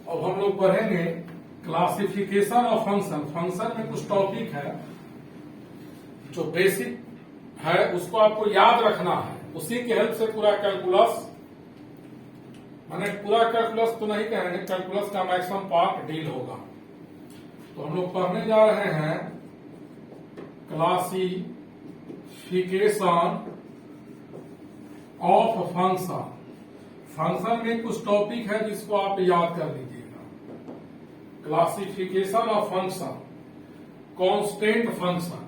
अब हम लोग पढ़ेंगे क्लासिफिकेशन ऑफ फंक्शन। फंक्शन में कुछ टॉपिक है जो बेसिक है, उसको आपको याद रखना है। उसी की हेल्प से पूरा कैलकुलस, माने पूरा कैलकुलस तो नहीं कहेंगे, कैलकुलस का मैक्सिमम पार्ट डील होगा। तो हम लोग पढ़ने जा रहे हैं क्लासिफिकेशन ऑफ फंक्शन। फंक्शन में कुछ टॉपिक है जिसको आप याद कर लीजिएगा। Classification of function, constant function.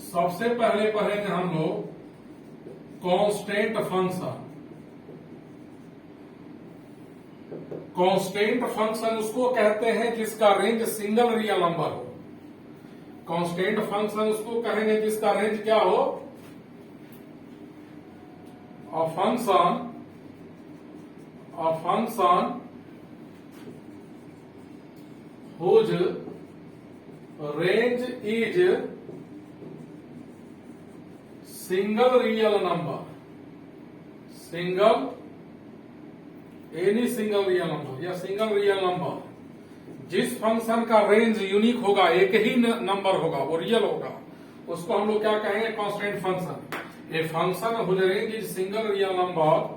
सबसे पहले पढ़ेंगे हम लोग कांस्टेंट फंक्शन। कांस्टेंट फंक्शन उसको कहते हैं जिसका रेंज सिंगल रियल नंबर हो। कांस्टेंट फंक्शन उसको कहेंगे जिसका रेंज क्या हो, a function whose range is single real number, any single real number या सिंगल रियल नंबर। जिस फंक्शन का रेंज यूनिक होगा, एक ही नंबर होगा, वो रियल होगा, उसको हम लोग क्या कहेंगे, constant function. A function whose range is single real number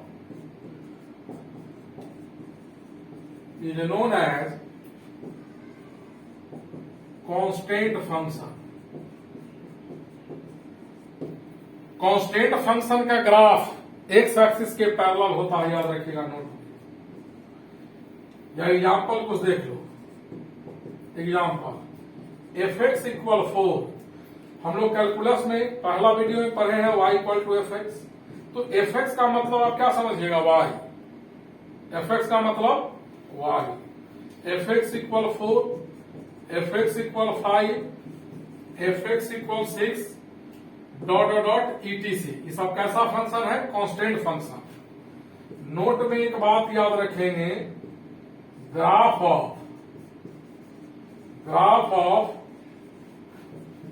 is known as constant function। Constant function का ग्राफ एक्स एक्सिस के पैरेलल होता है, याद रखिएगा नोट। या एग्जाम्पल कुछ देख लो। Example f(x) = 4। हम लोग कैलकुलस में पहला वीडियो में पढ़े हैं y = fx। तो fx का मतलब आप क्या समझिएगा, y। fx का मतलब y। fx = 4, fx = 5, fx = 6 ... etc। ये सब कैसा फंक्शन है, कांस्टेंट फंक्शन। नोट में एक बात याद रखेंगे, graph of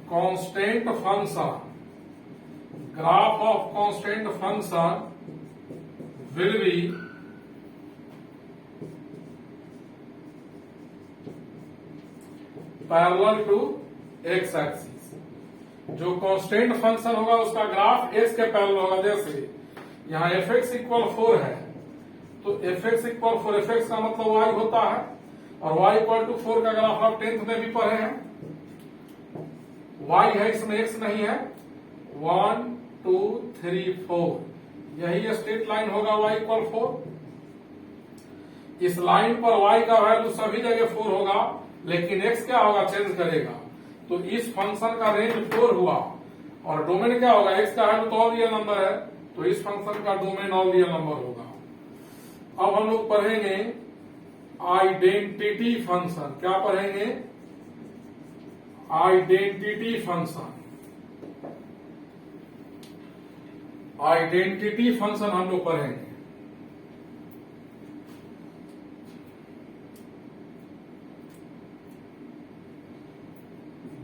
constant function will be parallel to x axis। जो कांस्टेंट फंक्शन होगा उसका ग्राफ x के पैरेलल होगा। जैसे यहां fx = 4 है, तो fx = 4, fx का मतलब y होता है, और y = 4 का ग्राफ आप 10th में भी पढ़े हैं। y है, इसमें x नहीं है। 1 2 3 4, यही स्ट्रेट लाइन होगा y = 4। इस लाइन पर y का वैल्यू सभी जगह 4 होगा, लेकिन x क्या होगा, चेंज करेगा। तो इस फंक्शन का रेंज 4 हुआ, और डोमेन क्या होगा, x का वैल्यू तो ऑल रियल नंबर है, तो इस फंक्शन का डोमेन ऑल रियल नंबर होगा। अब हम लोग पढ़ेंगे आइडेंटिटी फंक्शन। क्या पढ़ेंगे, आइडेंटिटी फंक्शन। आइडेंटिटी फंक्शन हम लोग पढ़ेंगे।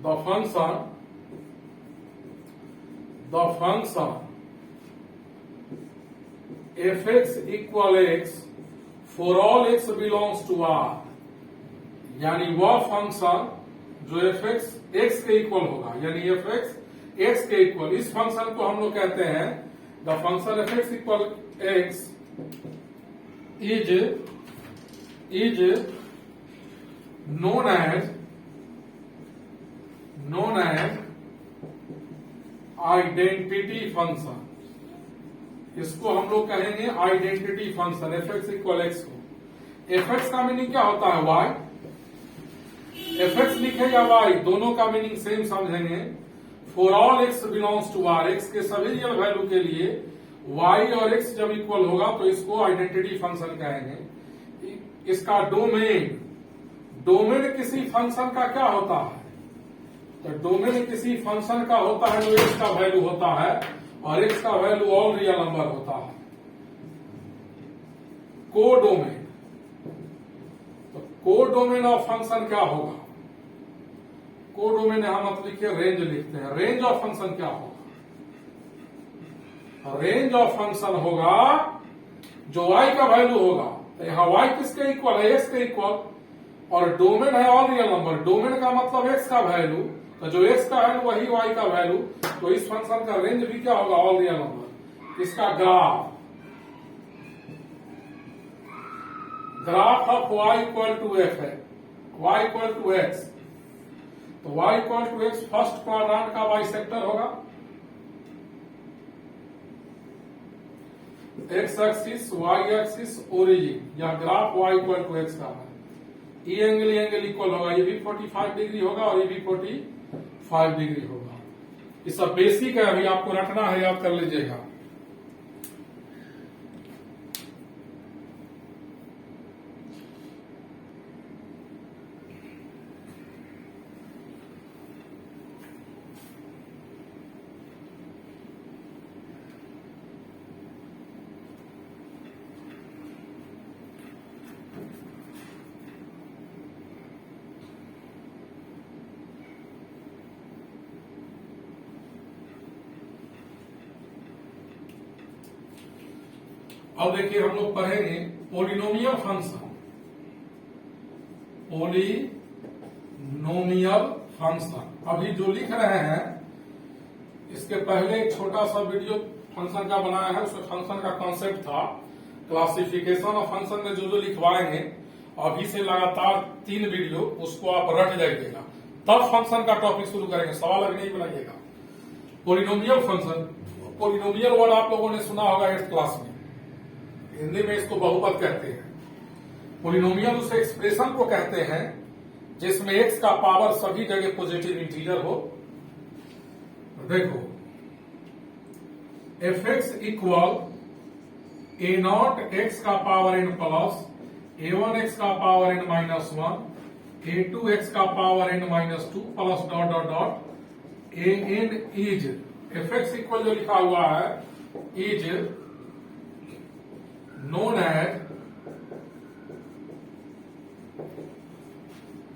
The function f(x) = x for all x belongs to R। यानी वह फंक्शन जो fx x के इक्वल होगा, यानी fx x के इक्वल, इस फंक्शन को हम लोग कहते हैं the function f(x) = x is known as identity function. इसको हम लोग कहेंगे आइडेंटिटी फंक्शन। f(x) = x को, fx का मीनिंग क्या होता है, y। fx लिखे या y, दोनों का मीनिंग सेम समझेंगे। For all x belongs to r, x के सभी रियल वैल्यू के लिए y और x जब इक्वल होगा तो इसको आइडेंटिटी फंक्शन कहेंगे। इसका डोमेन किसी फंक्शन का क्या होता है, तो डोमेन किसी फंक्शन का होता है जो x का वैल्यू होता है, और x का वैल्यू ऑल रियल नंबर होता है। कोडोमेन, तो कोडोमेन ऑफ फंक्शन क्या होगा, कोडोमेन यहां मत लिखिए, रेंज लिखते हैं। रेंज ऑफ फंक्शन क्या होगा, रेंज ऑफ फंक्शन होगा जो y का वैल्यू होगा, तो यहाँ y किसके इक्वल है, x के इक्वल, और डोमेन है ऑल रियल नंबर। डोमेन का मतलब x का वैल्यू, तो जो x का वैल्यू वही y का वैल्यू, तो इस फंक्शन का रेंज भी क्या होगा, ऑल रियल नंबर। इसका graph of y equal to f है, y इक्वल टू x, तो y equal to x first quadrant का बाइसेक्टर होगा। x axis, y axis, origin, या graph y equal to x का है। ये एंगल इक्वल होगा, ये भी 45 डिग्री होगा और ये भी 45 डिग्री होगा। ये सब बेसिक है, अभी आपको रखना है, याद कर लीजिएगा। अब देखिए हम लोग पढ़ेंगे पोलिनोमियल फंक्शन। पोलिनोमियल फंक्शन अभी जो लिख रहे हैं, इसके पहले एक छोटा सा वीडियो फंक्शन का बनाया है, उसमें फंक्शन का कॉन्सेप्ट था, क्लासिफिकेशन ऑफ फंक्शन में जो लिखवाएंगे, अभी से लगातार 3 वीडियो उसको आप रट जाइएगा, तब फंक्शन का टॉपिक शुरू करेंगे, सवाल अभी नहीं बनाइएगा। पोलिनोमियल फंक्शन, पोलिनोमियल वर्ड आप लोगों ने सुना होगा 8th क्लास में, हिंदी में इसको बहुपद कहते हैं। पोलिनोमियल उस एक्सप्रेशन को कहते हैं जिसमें x का पावर सभी जगह पॉजिटिव इंटीजर हो। देखो fx इक्वल a0 x का power n plus a1 x का power n minus 1 a2 x का power n minus 2 plus dot dot dot an is, fx equal जो लिखा हुआ है is known as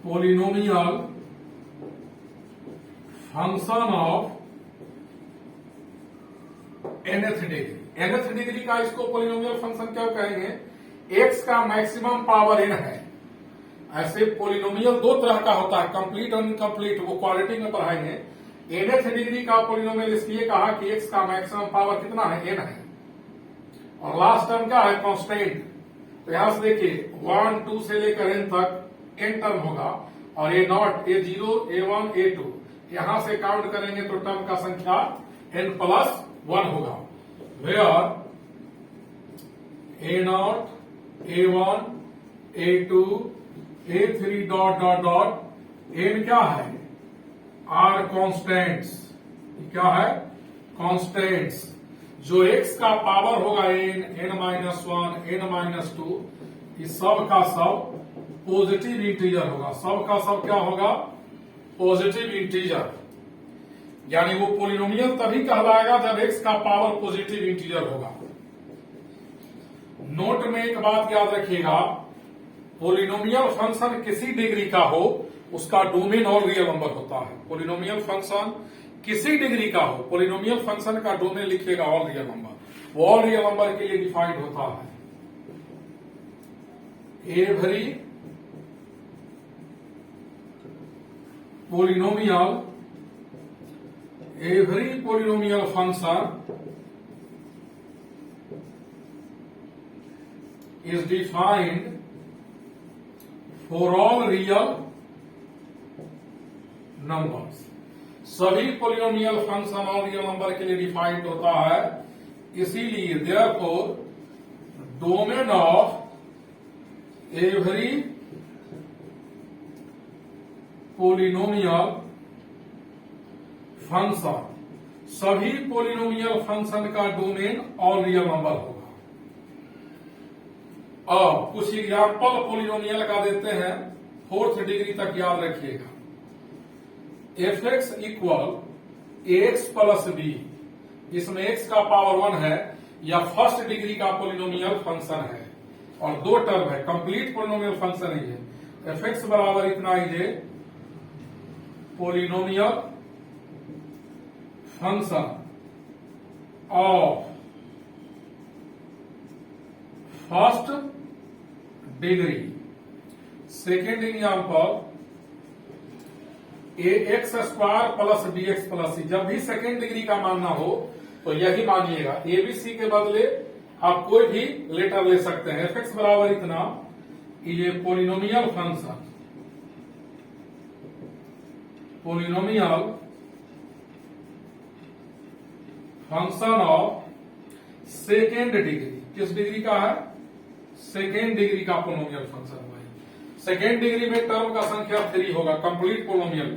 polynomial function of nth degree. nth degree का इसको polynomial function क्यों कहेंगे, x का मैक्सिमम पावर n है। ऐसे पोलिनोमियल 2 तरह का होता है, कंप्लीट और इनकम्प्लीट, वो क्वालिटी में पढ़ाएंगे। nth डिग्री का पोलिनोमियल इसलिए कहा कि x का मैक्सिमम पावर कितना है, n है, और लास्ट टर्म क्या है, कांस्टेंट। तो यहां से देखिए 1 2 से लेकर n तक n टर्म होगा, और a0 a0 a1 a2 यहां से काउंट करेंगे तो टर्म का संख्या n प्लस 1 होगा। Where a0 a1 a2 a3 dot dot dot n क्या है, आर कॉन्स्टेंट्स। क्या है, कॉन्स्टेंट्स। जो x का पावर होगा n माइनस 1 n माइनस 2, इस सब का सब पॉजिटिव इंटीजर होगा। सब का सब क्या होगा, पॉजिटिव इंटीजर। यानी वो पोलिनोमियल तभी कहलाएगा जब x का पावर पॉजिटिव इंटीजर होगा। नोट में एक बात याद रखिएगा, पोलिनोमियल फंक्शन किसी डिग्री का हो उसका डोमेन ऑल रियल नंबर होता है। पोलिनोमियल फंक्शन किसी डिग्री का हो, पोलिनोमियल फंक्शन का डोमेन लिखिएगा ऑल रियल नंबर। वो ऑल रियल नंबर के लिए डिफाइंड होता है every polynomial function is defined for all real numbers. सभी polynomial function all real number के लिए डिफाइंड होता है, इसीलिए therefore domain of every polynomial function, सभी पोलिनोमियल फंक्शन का डोमेन ऑल रियल नंबर होगा। अब कुछ एग्जाम्पल पोलिनोमियल का देते हैं, 4th डिग्री तक याद रखिएगा। fx equal ax plus b, इसमें x का पावर 1 है, या फर्स्ट डिग्री का पोलिनोमियल फंक्शन है, और 2 टर्म है, कंप्लीट पोलिनोमियल फंक्शन ही है। fx बराबर इतना ही polynomial function of first degree. Second example ax square plus bx plus c। जब भी सेकेंड डिग्री का मानना हो तो यही मानिएगा। एबीसी के बदले आप कोई भी लेटर ले सकते हैं। fx बराबर इतना, ये polynomial function, polynomial function of second degree. किस डिग्री का है? सेकेंड डिग्री का पोलिनोमियल फंक्शन हुआ। सेकेंड डिग्री में टर्म का संख्या 3 होगा, कंप्लीट पोलिनोमियल।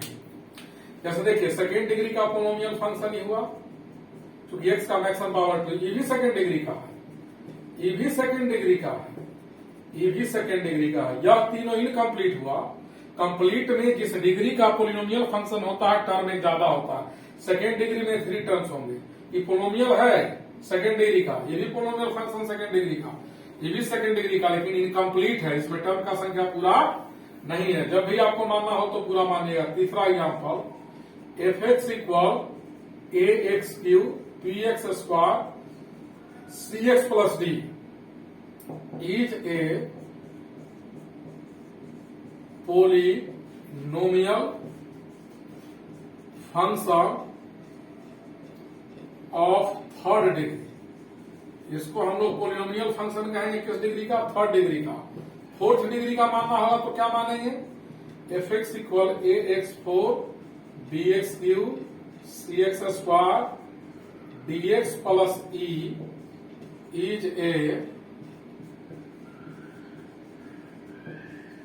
जैसे देखिए सेकेंड डिग्री का पोलिनोमियल फंक्शन ही हुआ, क्योंकि x का मैक्सिमम पावर 2। ये भी सेकेंड डिग्री का है, ये भी सेकेंड डिग्री का है, ये भी सेकेंड डिग्री का है। यह तीनों इनकम्प्लीट हुआ। कंप्लीट में जिस डिग्री का पोलिनोमियल फंक्शन होता है टर्म एक ज्यादा होता है। सेकेंड डिग्री में 3 टर्म्स होंगे। ये पोलिनोमियल है सेकेंड डिग्री का, ये भी पोलिनोमियल फंक्शन सेकेंड डिग्री का, ये भी सेकेंड डिग्री का, लेकिन इनकम्प्लीट है। इसमें टर्म का संख्या पूरा नहीं है। जब भी आपको मानना हो तो पूरा मानिएगा। तीसरा example fx equal ax cube px square cx plus d is a polynomial function of third degree. इसको हम लोग पोलिनोमियल फंक्शन कहेंगे किस डिग्री का? थर्ड डिग्री का। फोर्थ डिग्री का मानना होगा तो क्या मानेंगे? fx equal ax4 bx cube cx square dx plus e is a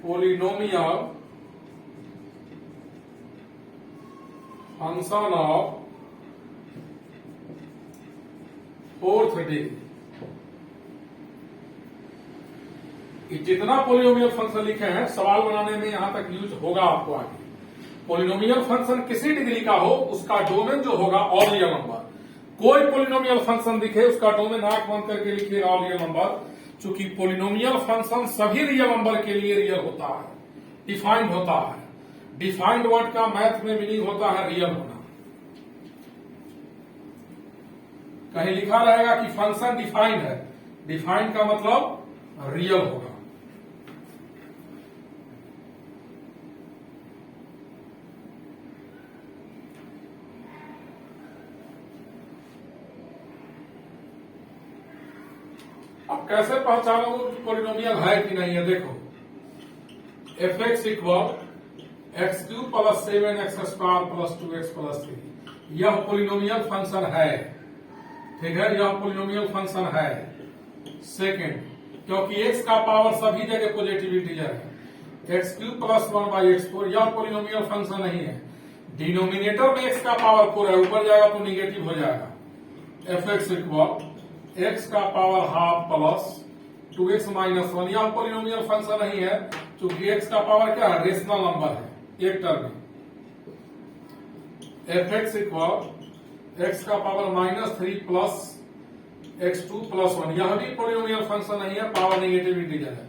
polynomial function of fourth degree. जितना पोलिनोमियल फंक्शन लिखे हैं सवाल बनाने में यहां तक यूज होगा आपको आगे। पोलिनोमियल फंक्शन किसी डिग्री का हो उसका डोमेन जो होगा ऑल रियल नंबर। कोई पोलिनोमियल फंक्शन दिखे उसका डोमेन आंख बंद करके लिखिएगा ऑल रियल नंबर, क्योंकि पोलिनोमियल फंक्शन सभी रियल नंबर के लिए रियल होता है, डिफाइंड होता है। डिफाइंड वर्ड का मैथ में मीनिंग होता है रियल होना। कहीं लिखा रहेगा कि फंक्शन डिफाइंड है, डिफाइंड का मतलब रियल होगा। अब कैसे पहचानोगे पोलिनोमियल है कि नहीं है? देखो fx equal x cube plus 7x square plus 2x plus 3, यह पोलिनोमियल फंक्शन है। ठीक है, यह पोलिनोमियल फंक्शन है सेकेंड, क्योंकि x का पावर सभी जगह पॉजिटिव इंटीजर है। एक्स क्यूब प्लस 1/x4 यह पोलिनोमियल फंक्शन नहीं है। डिनोमिनेटर में x का पावर 4 है, ऊपर जाएगा तो निगेटिव हो जाएगा। fx इक्वल x का power half plus 2x minus 1 यह पोलिनोमियल फंक्शन नहीं है, क्योंकि x का पावर क्या है? रेशनल नंबर है एक टर्म में। fx इक्वल x का पावर -3 प्लस x2 प्लस 1 यह भी पोलिनोमियल फंक्शन नहीं है, पावर नेगेटिव इंटीजर है।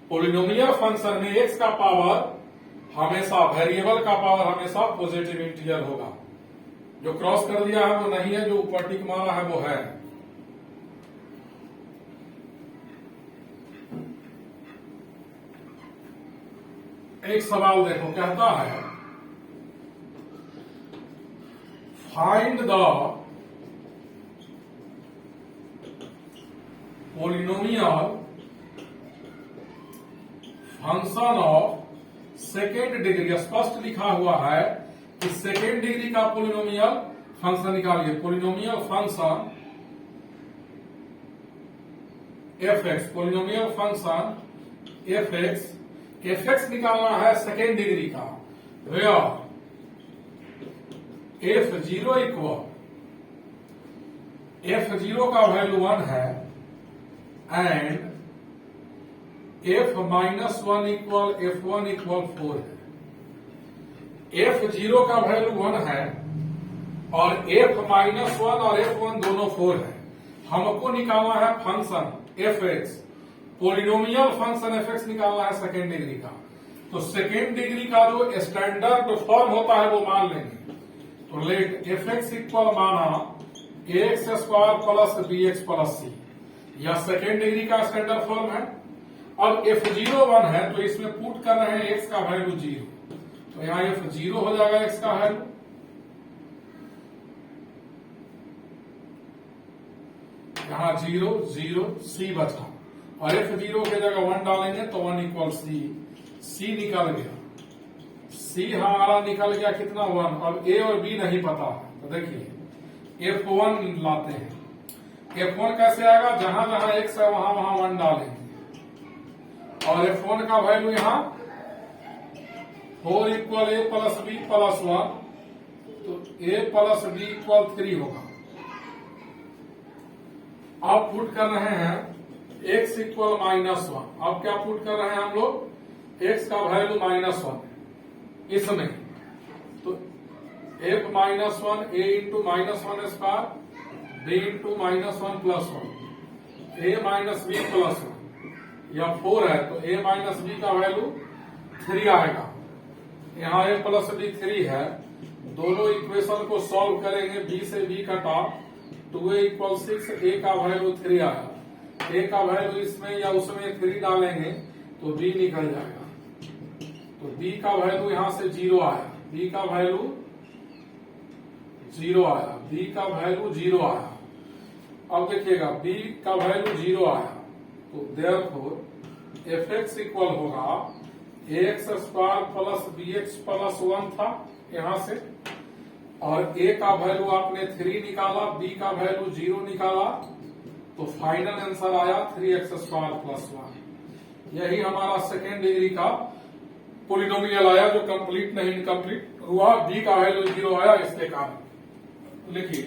पोलिनोमियल फंक्शन में x का पावर हमेशा, वेरिएबल का पावर हमेशा पॉजिटिव इंटीजर होगा। जो क्रॉस कर दिया है वो नहीं है, जो ऊपर टिक मारा है वो है। एक सवाल देखो, कहता है find the polynomial function of second degree. स्पष्ट लिखा हुआ है कि सेकेंड डिग्री का पोलिनोमियल फंक्शन निकालिए। Polynomial function fx, polynomial function fx, fx निकालना है सेकेंड डिग्री का। वेयर f0 इक्वल, f0 का वैल्यू 1 है and f-1 equal f1 equal 4 है। f0 का वैल्यू 1 है और f-1 और f1 दोनों 4 है। हमको निकालना है function fx, polynomial function fx निकालना है सेकेंड डिग्री का। तो सेकेंड डिग्री का जो स्टैंडर्ड फॉर्म होता है वो मान लेंगे। तो लेट fx इक्वल माना ax square plus bx plus c, यह सेकेंड डिग्री का स्टैंडर्ड फॉर्म है। अब f01 है तो इसमें पुट कर रहे हैं x का वैल्यू 0, तो यहाँ f0 हो जाएगा x का वैल्यू, यहाँ 0 0 c बचा, और f0 की जगह 1 डालेंगे तो 1 इक्वल c निकल गया, c हमारा निकल गया कितना 1। अब a और b नहीं पता है तो देखिए f1 लाते हैं। f1 कैसे आएगा, जहां जहां x है वहां वहां 1 डालेंगे, और f1 का वैल्यू यहाँ 4 equal a plus b plus 1, तो a प्लस b इक्वल 3 होगा। अब पुट कर रहे हैं x इक्वल -1, अब क्या पुट कर रहे हैं हम लोग, x का वैल्यू -1 इसमें, तो f -1 a into -1 square b into -1 plus 1 a minus b plus 1, या 4 है तो a माइनस b का वैल्यू 3 आएगा, यहाँ a प्लस b 3 है। दोनों इक्वेशन को सॉल्व करेंगे, b से b कटा, 2a इक्वल 6, a का वैल्यू 3 आया, a का वैल्यू इसमें या उसमें 3 डालेंगे तो b निकल जाएगा, तो b का वैल्यू यहाँ से 0 आया, b का वैल्यू 0 आया, b का वैल्यू 0 आया। अब देखिएगा b का वैल्यू 0 आया, तो देयरफॉर fx इक्वल होगा ax square plus bx plus 1 था यहां से, और a का वैल्यू आपने 3 निकाला, b का वैल्यू 0 निकाला, तो फाइनल आंसर आया 3x स्क्वायर प्लस 1। यही हमारा सेकेंड डिग्री का पॉलिनोमियल आया जो कंप्लीट नहीं इनकम्प्लीट हुआ, b का वैल्यू 0 आया इसके कारण। लिखिए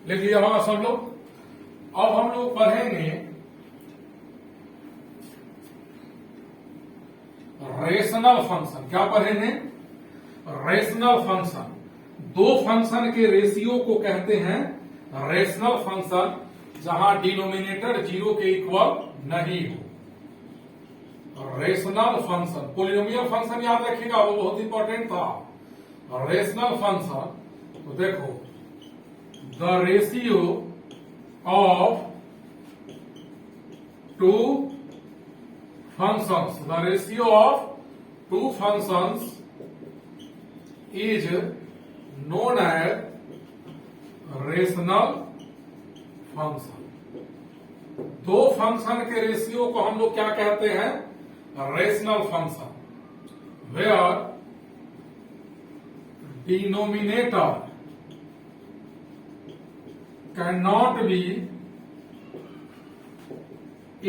लिख लिया होगा सब लोग। अब हम लोग पढ़ेंगे रेशनल फंक्शन। क्या पढ़ेंगे, रेशनल फंक्शन। दो फंक्शन के रेशियो को कहते हैं रेशनल फंक्शन, जहां डिनोमिनेटर 0 के इक्वल नहीं हो। रेशनल फंक्शन, पोलिनोमियल फंक्शन याद रखिएगा, वो बहुत इंपॉर्टेंट था। रेशनल फंक्शन, तो देखो the ratio of two functions, the ratio of two functions is known as rational function। दो फंक्शन के रेशियो को हम लोग क्या कहते हैं, rational function. Where denominator cannot be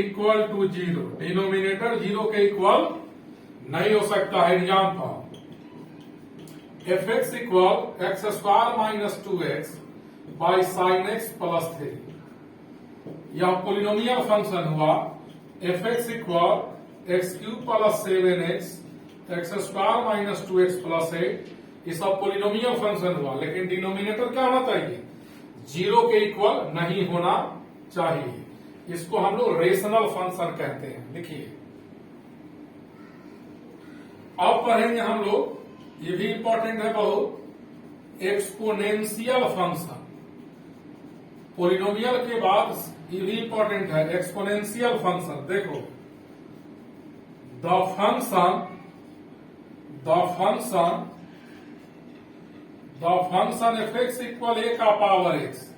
equal to 0, denominator 0 के इक्वल नहीं हो सकता है। Example, fx equal x square minus 2x by sine x plus 3। यह पोलिनोमियल फंक्शन हुआ। fx equal x cube plus 7x x square minus 2x plus 8, ये सब polynomial function हुआ, लेकिन डिनोमिनेटर क्या होना चाहिए, 0 के इक्वल नहीं होना चाहिए। इसको हम लोग रेशनल फंक्शन कहते हैं। देखिए अब पढ़ेंगे हम लोग, ये भी इंपॉर्टेंट है बहुत, एक्सपोनेंशियल फंक्शन। पोलिनोमियल के बाद ये भी इंपॉर्टेंट है एक्सपोनेंशियल फंक्शन। देखो the function f x equal a का power x,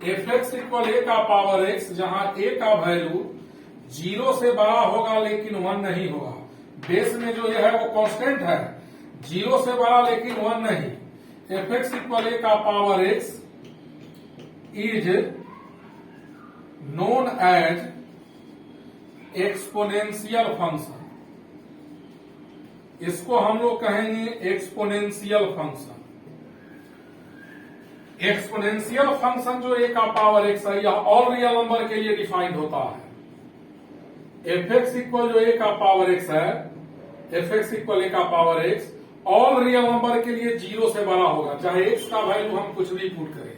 f x equal a का पावर एक्स, जहां ए का वैल्यू 0 से बड़ा होगा लेकिन 1 नहीं होगा। बेस में जो ये है वो कांस्टेंट है, 0 से बड़ा लेकिन 1 नहीं। एफ एक्स इक्वल ए का power x is known as exponential function. इसको हम लोग कहेंगे एक्सपोनेंशियल फंक्शन। एक्सपोनेंशियल फंक्शन जो ए का पावर एक्स है यह ऑल रियल नंबर के लिए डिफाइंड होता है। एफ एक्स इक्वल जो ए का पावर एक्स है, एफ एक्स इक्वल ए का power x all real number के लिए 0 से बड़ा होगा, चाहे एक्स का वैल्यू हम कुछ भी पुट करें।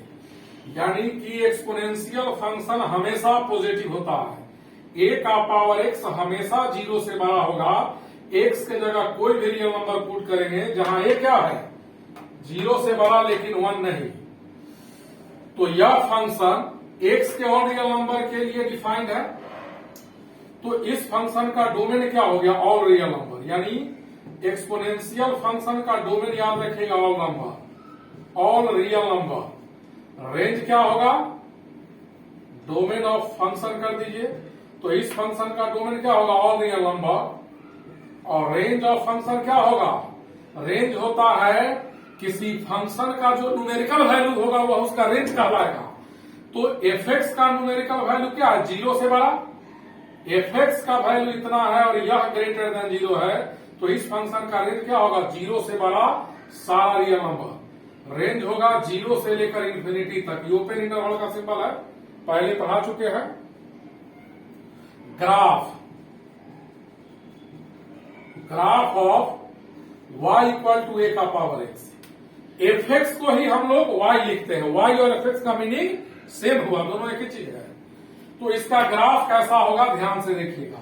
यानी कि एक्सपोनेंशियल फंक्शन हमेशा पॉजिटिव होता है। ए का पावर एक्स हमेशा 0 से बड़ा होगा। एक्स के जगह कोई भी रियल नंबर पुट करेंगे जहां ए क्या है 0 से बड़ा लेकिन 1 नहीं, तो यह फंक्शन एक्स के ऑल रियल नंबर के लिए डिफाइंड है। तो इस फंक्शन का डोमेन क्या हो गया ऑल रियल नंबर, यानी एक्सपोनेंशियल फंक्शन का डोमेन याद रखिएगा all number, all real number. Range क्या होगा डोमेन ऑफ फंक्शन कर दीजिए, तो इस फंक्शन का डोमेन क्या होगा ऑल रियल नंबर। और रेंज ऑफ फंक्शन क्या होगा, रेंज होता है किसी फंक्शन का जो न्यूमेरिकल वैल्यू होगा वह उसका रेंज कहलाएगा। तो एफ एक्स का न्यूमेरिकल वैल्यू क्या है 0 से बड़ा, एफ एक्स का वैल्यू इतना है और यह ग्रेटर देन 0 है, तो इस फंक्शन का रेंज क्या होगा 0 से बड़ा सारा रियल नंबर। रेंज होगा 0 से लेकर इंफिनिटी तक। ये ओपन इंटरवल का सिंबल है, पहले पढ़ा चुके हैं। Graph of y equal to a का पावर एक्स। एफ एक्स को ही हम लोग y लिखते हैं, y और एफ एक्स का मीनिंग सेम हुआ, दोनों एक ही चीज है। तो इसका ग्राफ कैसा होगा ध्यान से देखिएगा।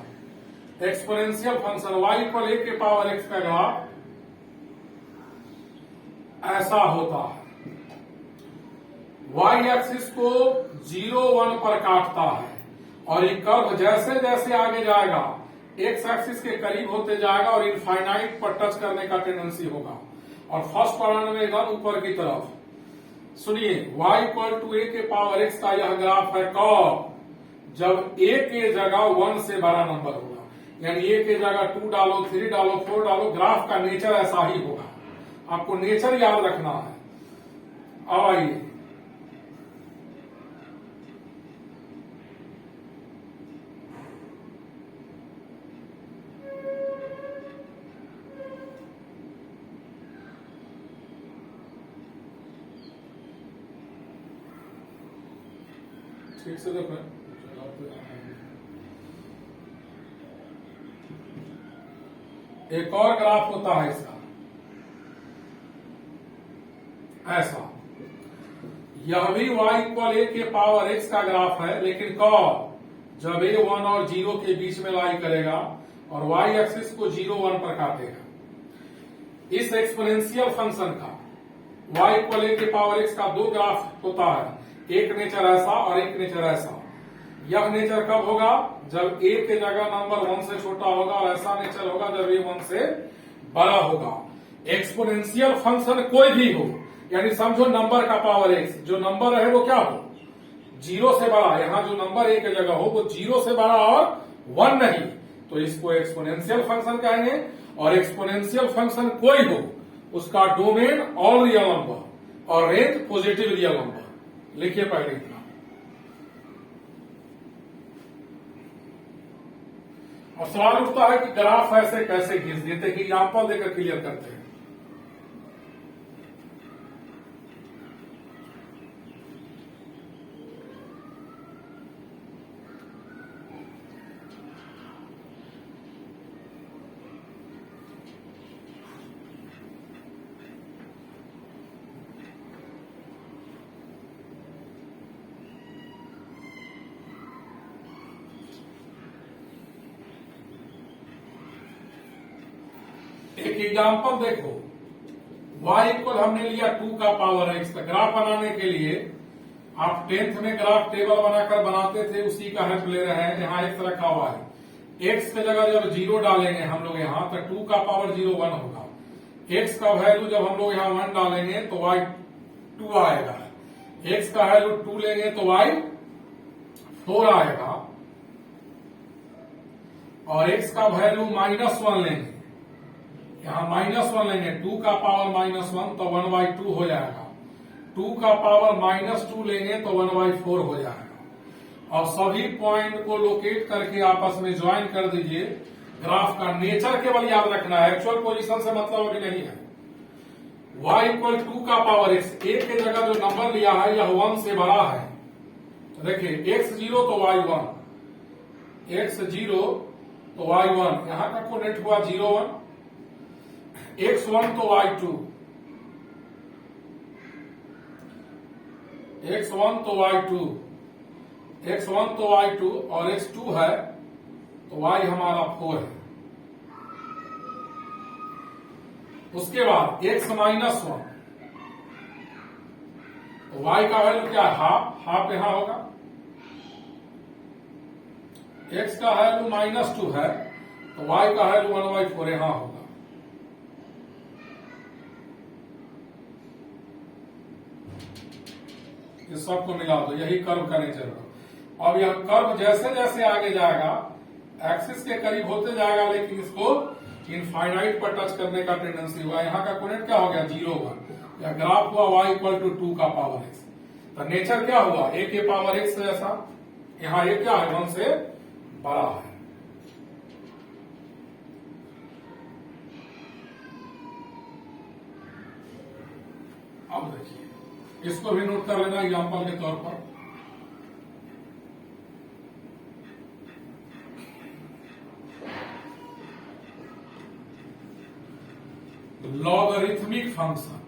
एक्सपोनेंशियल फंक्शन y इक्वल ए के पावर एक्स का ग्राफ ऐसा होता है। y एक्सिस को 0 1 पर काटता है और ये कर्व जैसे जैसे आगे जाएगा एक्स एक्सिस के करीब होते जाएगा और इनफाइनाइट पर टच करने का टेंडेंसी होगा। और फर्स्ट क्वाड्रेंट में एकदम ऊपर की तरफ। सुनिए y इक्वल टू ए के पावर एक्स का यह ग्राफ है कब, जब a के जगह 1 से बड़ा नंबर होगा, यानी a के जगह 2 डालो 3 डालो 4 डालो, ग्राफ का नेचर ऐसा ही होगा। आपको नेचर याद रखना है। अब आइए ठीक से देखो, एक और ग्राफ होता है इसका ऐसा। यह भी y इक्वल ए के पावर x का ग्राफ है, लेकिन कब, जब a 1 और 0 के बीच में लाई करेगा और y एक्सिस को 0 1 पर काटेगा। इस एक्सपोनेंशियल फंक्शन का y इक्वल ए के पावर x का दो ग्राफ होता है, एक नेचर ऐसा और एक नेचर ऐसा। यह नेचर कब होगा, जब a के जगह नंबर 1 से छोटा होगा, और ऐसा नेचर होगा जब a 1 से बड़ा होगा। एक्सपोनेंशियल फंक्शन कोई भी हो, यानी समझो नंबर का पावर x, जो नंबर है वो क्या हो 0 से बड़ा, यहां जो नंबर a के जगह हो वो 0 से बड़ा और 1 नहीं, तो इसको एक्सपोनेंशियल फंक्शन कहेंगे। और एक्सपोनेंशियल फंक्शन कोई हो उसका डोमेन ऑल रियल नंबर और रेंज पॉजिटिव रियल नंबर। लिखिए पहले इतना। और सवाल उठता है कि ग्राफ ऐसे कैसे खींच देते, कि एग्जाम्पल देकर क्लियर करते हैं। एक एग्जाम्पल देखो, y इक्वल हमने लिया 2 का पावर x का ग्राफ बनाने के लिए आप 10th में ग्राफ टेबल बनाकर बनाते थे, उसी का हेल्प ले रहे हैं। यहाँ x रखा हुआ है, x के जगह जब 0 डालेंगे हम लोग यहाँ, तो 2 का पावर 0 1 होगा। x का वैल्यू जब हम लोग यहाँ 1 डालेंगे तो y 2 आएगा। x का वैल्यू 2 लेंगे तो y 4 आएगा, और x का वैल्यू -1 लेंगे, यहाँ -1 लेंगे, 2 का पावर -1 तो 1/2 हो जाएगा। 2 का पावर -2 लेंगे तो 1/4 हो जाएगा। और सभी पॉइंट को लोकेट करके आपस में ज्वाइन कर दीजिए। ग्राफ का नेचर केवल याद रखना है, एक्चुअल पोजीशन से मतलब अभी नहीं है। y = 2 का पावर x, a के जगह जो नंबर लिया है यह 1 से बड़ा है। तो देखिए x 0 तो y 1, x 0 तो y 1, यहां का कोऑर्डिनेट हुआ 0 1, x 1 तो y 2, x 1 तो y 2, x 1 तो y 2 और x 2 है तो y हमारा 4 है। उसके बाद x -1 तो y का वैल्यू क्या है, हाफ यहां होगा। x का वैल्यू -2 है तो y का वैल्यू 1/4 यहां होगा। इस सबको मिला दो, यही कर्व का नेचर होगा। अब यह कर्व जैसे जैसे आगे जाएगा एक्सिस के करीब होते जाएगा, लेकिन इसको इनफाइनाइट पर टच करने का टेंडेंसी हुआ। यहाँ का कोऑर्डिनेट क्या हो गया, 0 1। यह ग्राफ हुआ y = 2 का पावर x। तो नेचर क्या हुआ, a के पावर x जैसा। यहाँ a क्या है, 1 से बड़ा है। अब देखिए, इसको भी नोट कर लेना एग्जांपल के तौर पर। लॉगरिथमिक फंक्शन,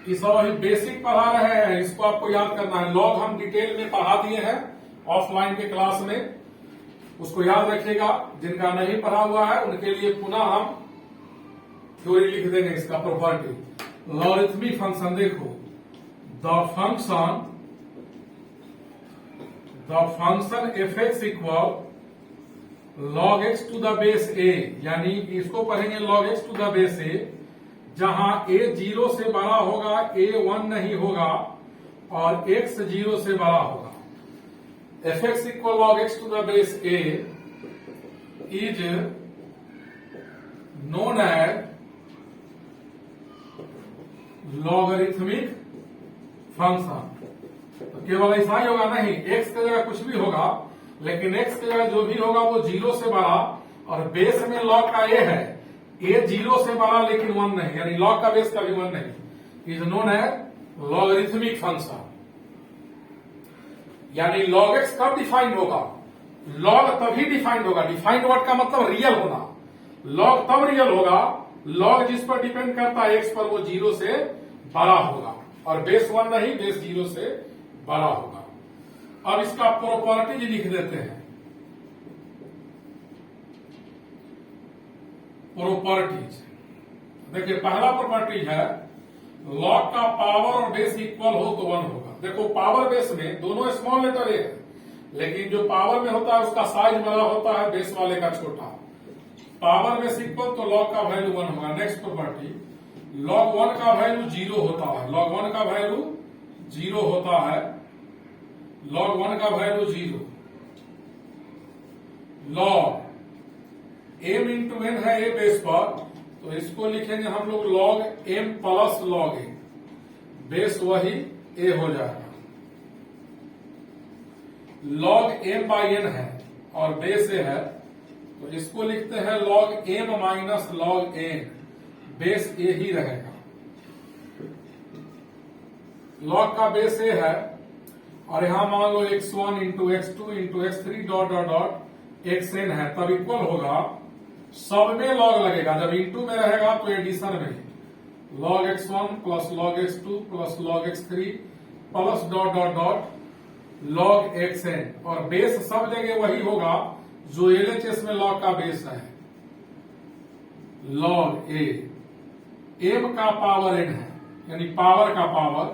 ये सब अभी बेसिक पढ़ा रहे हैं, इसको आपको याद करना है। लॉग हम डिटेल में पढ़ा दिए हैं ऑफलाइन के क्लास में, उसको याद रखिएगा। जिनका नहीं पढ़ा हुआ है उनके लिए पुनः हम थ्योरी लिख देंगे इसका, प्रॉपर्टी। लॉगरिथमिक फंक्शन देखो, the function f(x) equal log x to the base a, यानी इसको पढ़ेंगे log x to the base a, जहां a 0 से बड़ा होगा, a 1 नहीं होगा, और x 0 से बड़ा होगा। f(x) equal log x to the base a is known as logarithmic function. तो केवल ऐसा ही होगा नहीं, x की जगह कुछ भी होगा, लेकिन x की जगह जो भी होगा वो 0 से बड़ा, और बेस में log का a है, a 0 से बड़ा लेकिन 1 नहीं, यानी log का बेस कभी 1 नहीं। Is known as logarithmic function. यानी log x कब डिफाइंड होगा, log तभी डिफाइंड होगा, डिफाइंड वर्ड का मतलब रियल होना। log तब रियल होगा, log जिस पर डिपेंड करता है x पर, वो 0 से बड़ा होगा, और बेस 1 नहीं, बेस 0 से बड़ा होगा। अब इसका प्रॉपर्टीज लिख देते हैं। प्रॉपर्टीज देखिए, पहला प्रॉपर्टी है log का पावर और बेस इक्वल हो तो 1 होगा। देखो, पावर बेस में दोनों स्मॉल लेटर है, लेकिन जो पावर में होता है उसका साइज बड़ा होता है, बेस वाले का छोटा। पावर बेस इक्वल तो log का वैल्यू 1 होगा। नेक्स्ट प्रॉपर्टी, log 1 का वैल्यू 0 होता है, log 1 का वैल्यू 0 होता है, log 1 का value 0। log m into n है a बेस पर, तो इसको लिखेंगे हम लोग log m plus log a, base वही a हो जाएगा। log m बाई n है और बेस a है, तो इसको लिखते हैं log m minus log n, base a ही रहेगा। log का बेस a है, और यहां मान लो x1 into x2 into x3 dot dot dot xn है, तब इक्वल होगा, सब में log लगेगा। जब इंटू में रहेगा तो एडिशन में log x1 plus log x2 plus log x3 plus dot dot dot log xn, और बेस सब जगह वही होगा जो LHS में log का बेस है, log a। m का पावर n है, यानी पावर का पावर,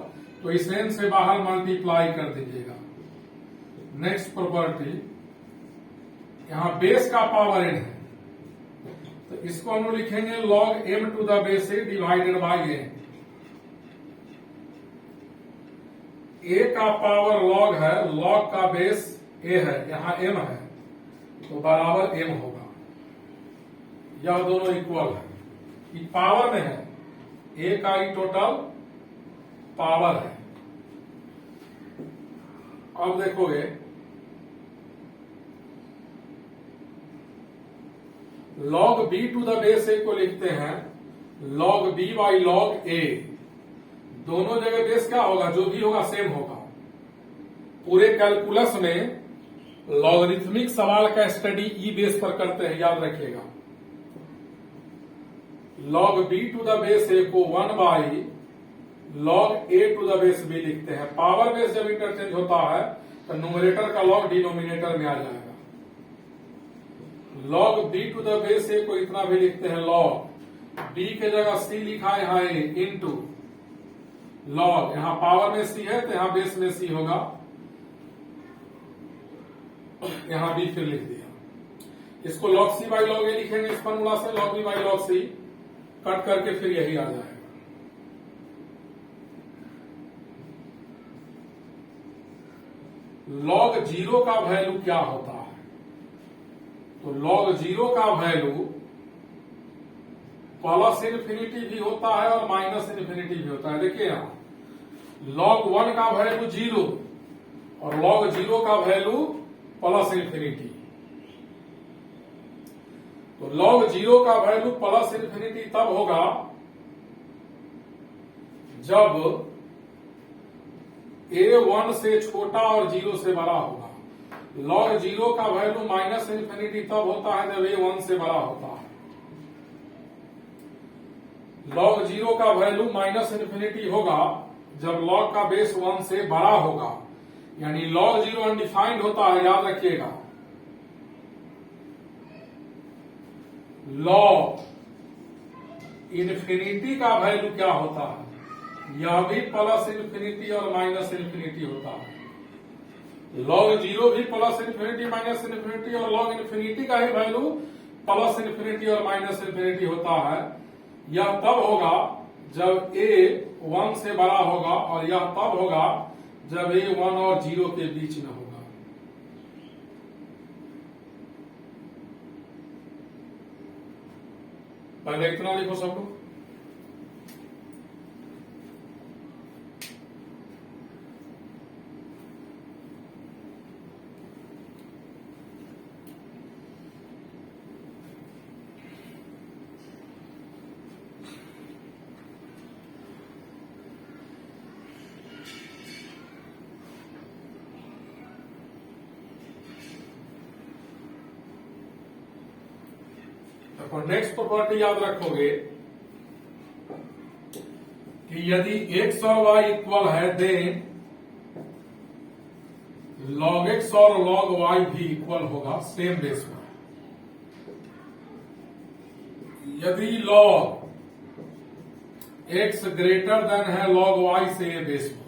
तो इस n से बाहर मल्टीप्लाई कर दीजिएगा। नेक्स्ट प्रॉपर्टी, यहां बेस का पावर n है, तो इसको हम लोग लिखेंगे log m to the base a divided by n। a का पावर log है, log का बेस a है, यहां m है, तो बराबर m होगा। यह दोनों इक्वल है, ये पावर में है, a का ही टोटल पावर है। अब देखोगे log b to the base a को लिखते हैं log b by log a। दोनों जगह बेस क्या होगा, जो भी होगा सेम होगा। पूरे कैलकुलस में लॉगरिथमिक सवाल का स्टडी ई बेस पर करते हैं, याद रखिएगा। log b to the base a को 1 by log a to the base b लिखते हैं। पावर बेस जब इंटरचेंज होता है तो न्यूमरेटर का log डिनोमिनेटर में आ जाएगा। log b to the base a को इतना भी लिखते हैं log b के जगह c लिखा है यहाँ a इंटू log, यहाँ पावर में c है तो यहाँ बेस में c होगा, यहाँ b फिर लिख दिया। इसको log c by log a लिखेंगे इस फॉर्मूला से, log b by log c cut करके फिर यही आ जाएगा। log 0 का वैल्यू क्या होता है, तो log 0 का वैल्यू प्लस इन्फिनिटी भी होता है और माइनस इन्फिनिटी भी होता है। देखिए यहां log 1 का वैल्यू 0 और log 0 का वैल्यू प्लस इन्फिनिटी। तो log 0 का वैल्यू प्लस इन्फिनिटी तब होगा जब a 1 से छोटा और 0 से बड़ा होगा। log 0 का वैल्यू माइनस इन्फिनिटी तब होता है जब a 1 से बड़ा होता है। log 0 का वैल्यू माइनस इन्फिनिटी होगा जब log का बेस 1 से बड़ा होगा, यानी log 0 अनडिफाइंड होता है, याद रखिएगा। log इन्फिनिटी का वैल्यू क्या होता है, यह भी प्लस इन्फिनिटी और माइनस इन्फिनिटी होता है। log 0 भी प्लस इन्फिनिटी माइनस इन्फिनिटी और log इन्फिनिटी का ही वैल्यू प्लस इन्फिनिटी और माइनस इन्फिनिटी होता है। यह तब होगा जब a 1 से बड़ा होगा और यह तब होगा जब a 1 और 0 के बीच में होगा। पहले इतना लिखो सब लोग। और नेक्स्ट प्रॉपर्टी याद रखोगे कि यदि x और y इक्वल है देन log x और log y भी इक्वल होगा सेम बेस पर। यदि log x ग्रेटर देन है log y से बेस पर,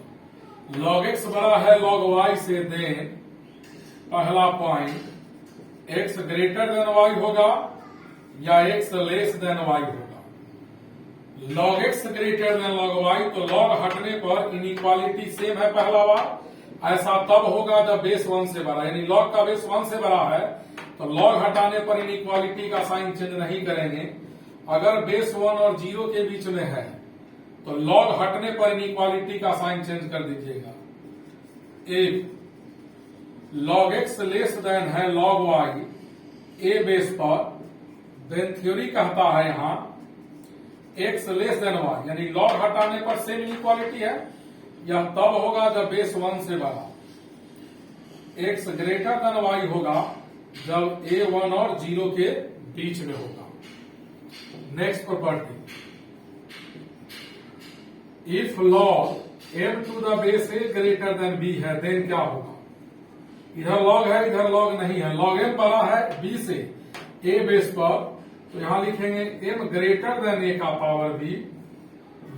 log x बड़ा है log y से, देन पहला point x greater than y होगा या x लेस देन y होगा। log x greater than log y, तो log हटने पर इनइक्वालिटी सेम है पहला बार। ऐसा तब होगा जब बेस 1 से बड़ा, यानी log का बेस 1 से बड़ा है तो log हटाने पर इनइक्वालिटी का साइन चेंज नहीं करेंगे। अगर बेस 1 और 0 के बीच में है तो log हटने पर इनइक्वालिटी का साइन चेंज कर दीजिएगा। एक log x लेस देन है log y a बेस पर, देन थ्योरी कहता है यहां x लेस देन y, यानी log हटाने पर सेम इक्वालिटी है। यह तब होगा जब बेस 1 से बड़ा। x ग्रेटर देन y होगा जब a 1 और 0 के बीच में होगा। Next property, if log m to the base a greater than b है देन क्या होगा। इधर log है इधर log नहीं है, log m बड़ा है b से a बेस पर, तो यहां लिखेंगे m ग्रेटर देन a का पावर b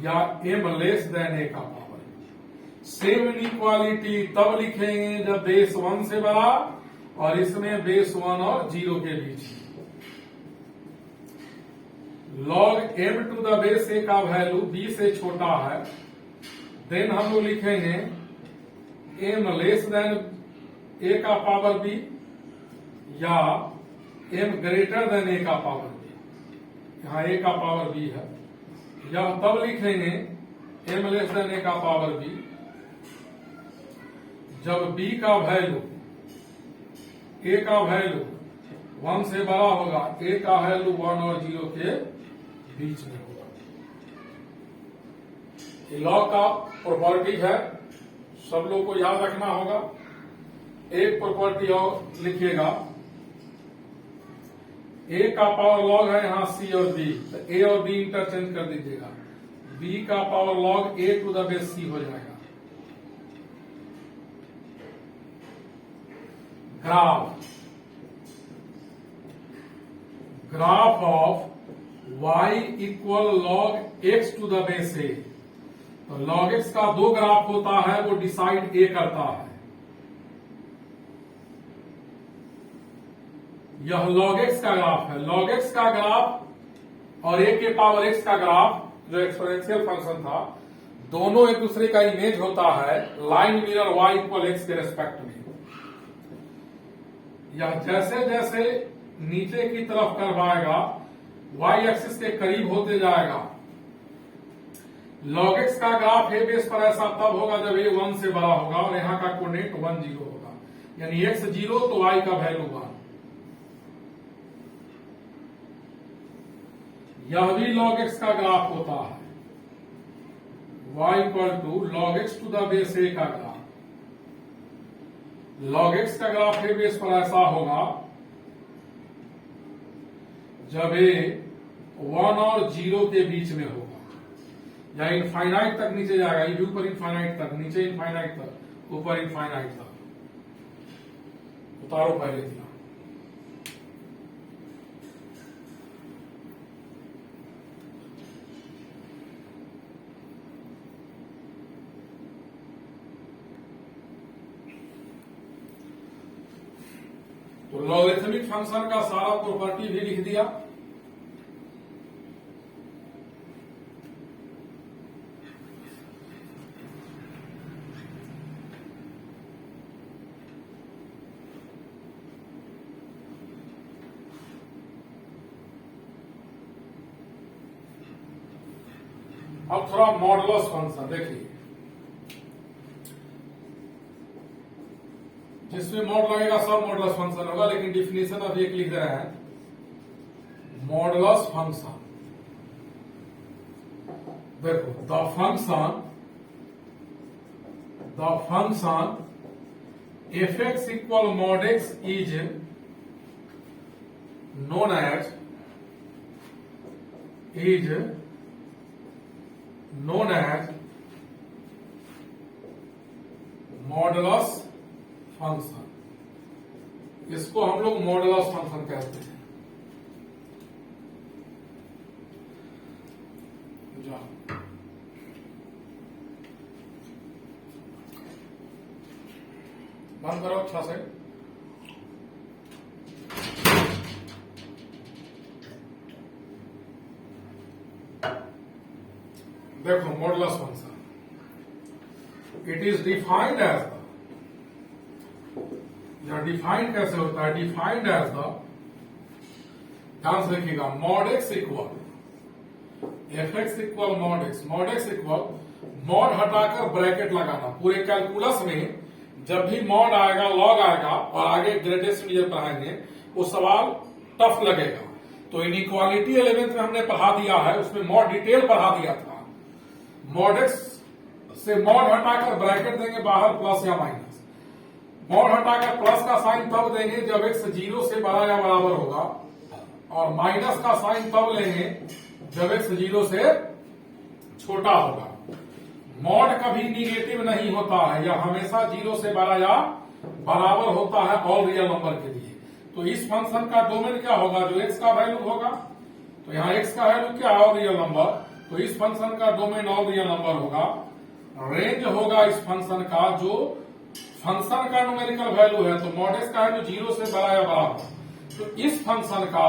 या m लेस देन a का पावर। सेम इनइक्वालिटी तब लिखेंगे जब बेस 1 से बड़ा और इसमें बेस 1 और 0 के बीच। log m to the base a का वैल्यू b से छोटा है, देन हम लोग लिखेंगे m लेस देन a का पावर b या m ग्रेटर देन a का पावर b। यहाँ a का पावर b है, या तब लिखेंगे m लेस देन a का पावर b जब b का वैल्यू a का वैल्यू 1 से बड़ा होगा, a का वैल्यू 1 और 0 के बीच में होगा। ये लॉ का प्रॉपर्टी है, सब लोग को याद रखना होगा। एक प्रॉपर्टी और लिखिएगा, a का पावर लॉग है यहाँ c और b, तो a और b इंटरचेंज कर दीजिएगा, b का power log a to the base c हो जाएगा। Graph of y equal log x to the base a। तो log x का दो ग्राफ होता है, वो डिसाइड a करता है। यह log x का ग्राफ है। log x का ग्राफ और a के पावर x का ग्राफ जो एक्सपोनेंशियल फंक्शन था, दोनों एक दूसरे का इमेज होता है line mirror y equal x के रेस्पेक्ट में। या जैसे जैसे नीचे की तरफ करवाएगा y एक्सिस के करीब होते जाएगा। log x का ग्राफ a बेस पर ऐसा तब होगा जब a 1 से बड़ा होगा और यहाँ का कोऑर्डिनेट 1 0 होगा, यानी x 0 तो y का वैल्यू 1। यह भी log x का ग्राफ होता है, y equal to log x to the base a का ग्राफ। log x का ग्राफ a बेस पर ऐसा होगा जब a 1 और 0 के बीच में होगा, या इनफाइनाइट तक नीचे जाएगा, ये भी ऊपर इनफाइनाइट तक, नीचे इनफाइनाइट तक, ऊपर इनफाइनाइट तक। उतारो पहले दिया। तो लॉगरिथमिक फंक्शन का सारा प्रॉपर्टी भी लिख दिया। अब थोड़ा मॉडुलस फंक्शन देखिए, जिसमें मॉड लगेगा सब मॉडुलस फंक्शन होगा, लेकिन डिफिनेशन अब एक लिख रहे हैं, मॉडुलस फंक्शन। देखो, the function f x equal mod x is known as modulus function. इसको हम लोग मॉडुलस फंक्शन कहते हैं। बंद करो अच्छा से। देखो, modulus function it is defined as the, या डिफाइंड कैसे होता है, डिफाइंड एज द, ध्यान से देखिएगा, mod x equal f x equal mod x. Mod x equal, mod हटाकर ब्रैकेट लगाना। पूरे कैलकुलस में जब भी मॉड आएगा, लॉग आएगा और आगे ग्रेडेशन जब पढ़ाएंगे वो सवाल टफ लगेगा। तो इनइक्वालिटी 11th में हमने पढ़ा दिया है, उसमें मॉड डिटेल पढ़ा दिया था। मॉड एक्स से मॉड हटाकर ब्रैकेट देंगे बाहर, प्लस या माइनस। मॉड हटाकर प्लस का साइन तब देंगे जब एक्स 0 से बड़ा या बराबर होगा, और माइनस का साइन तब लेंगे जब एक्स 0 से छोटा होगा। मॉड कभी निगेटिव नहीं होता है, यह हमेशा 0 से बड़ा या बराबर होता है ऑल रियल नंबर के लिए। तो इस फंक्शन का डोमेन क्या होगा, जो एक्स का वैल्यू होगा। तो यहाँ एक्स का वैल्यू क्या है, ऑल रियल नंबर। तो इस फंक्शन का डोमेन ऑल रियल नंबर होगा। रेंज होगा इस फंक्शन का जो फंक्शन का न्यूमेरिकल वैल्यू है, तो मॉड एक्स का है जो 0 से बड़ा या बराबर, तो इस फंक्शन का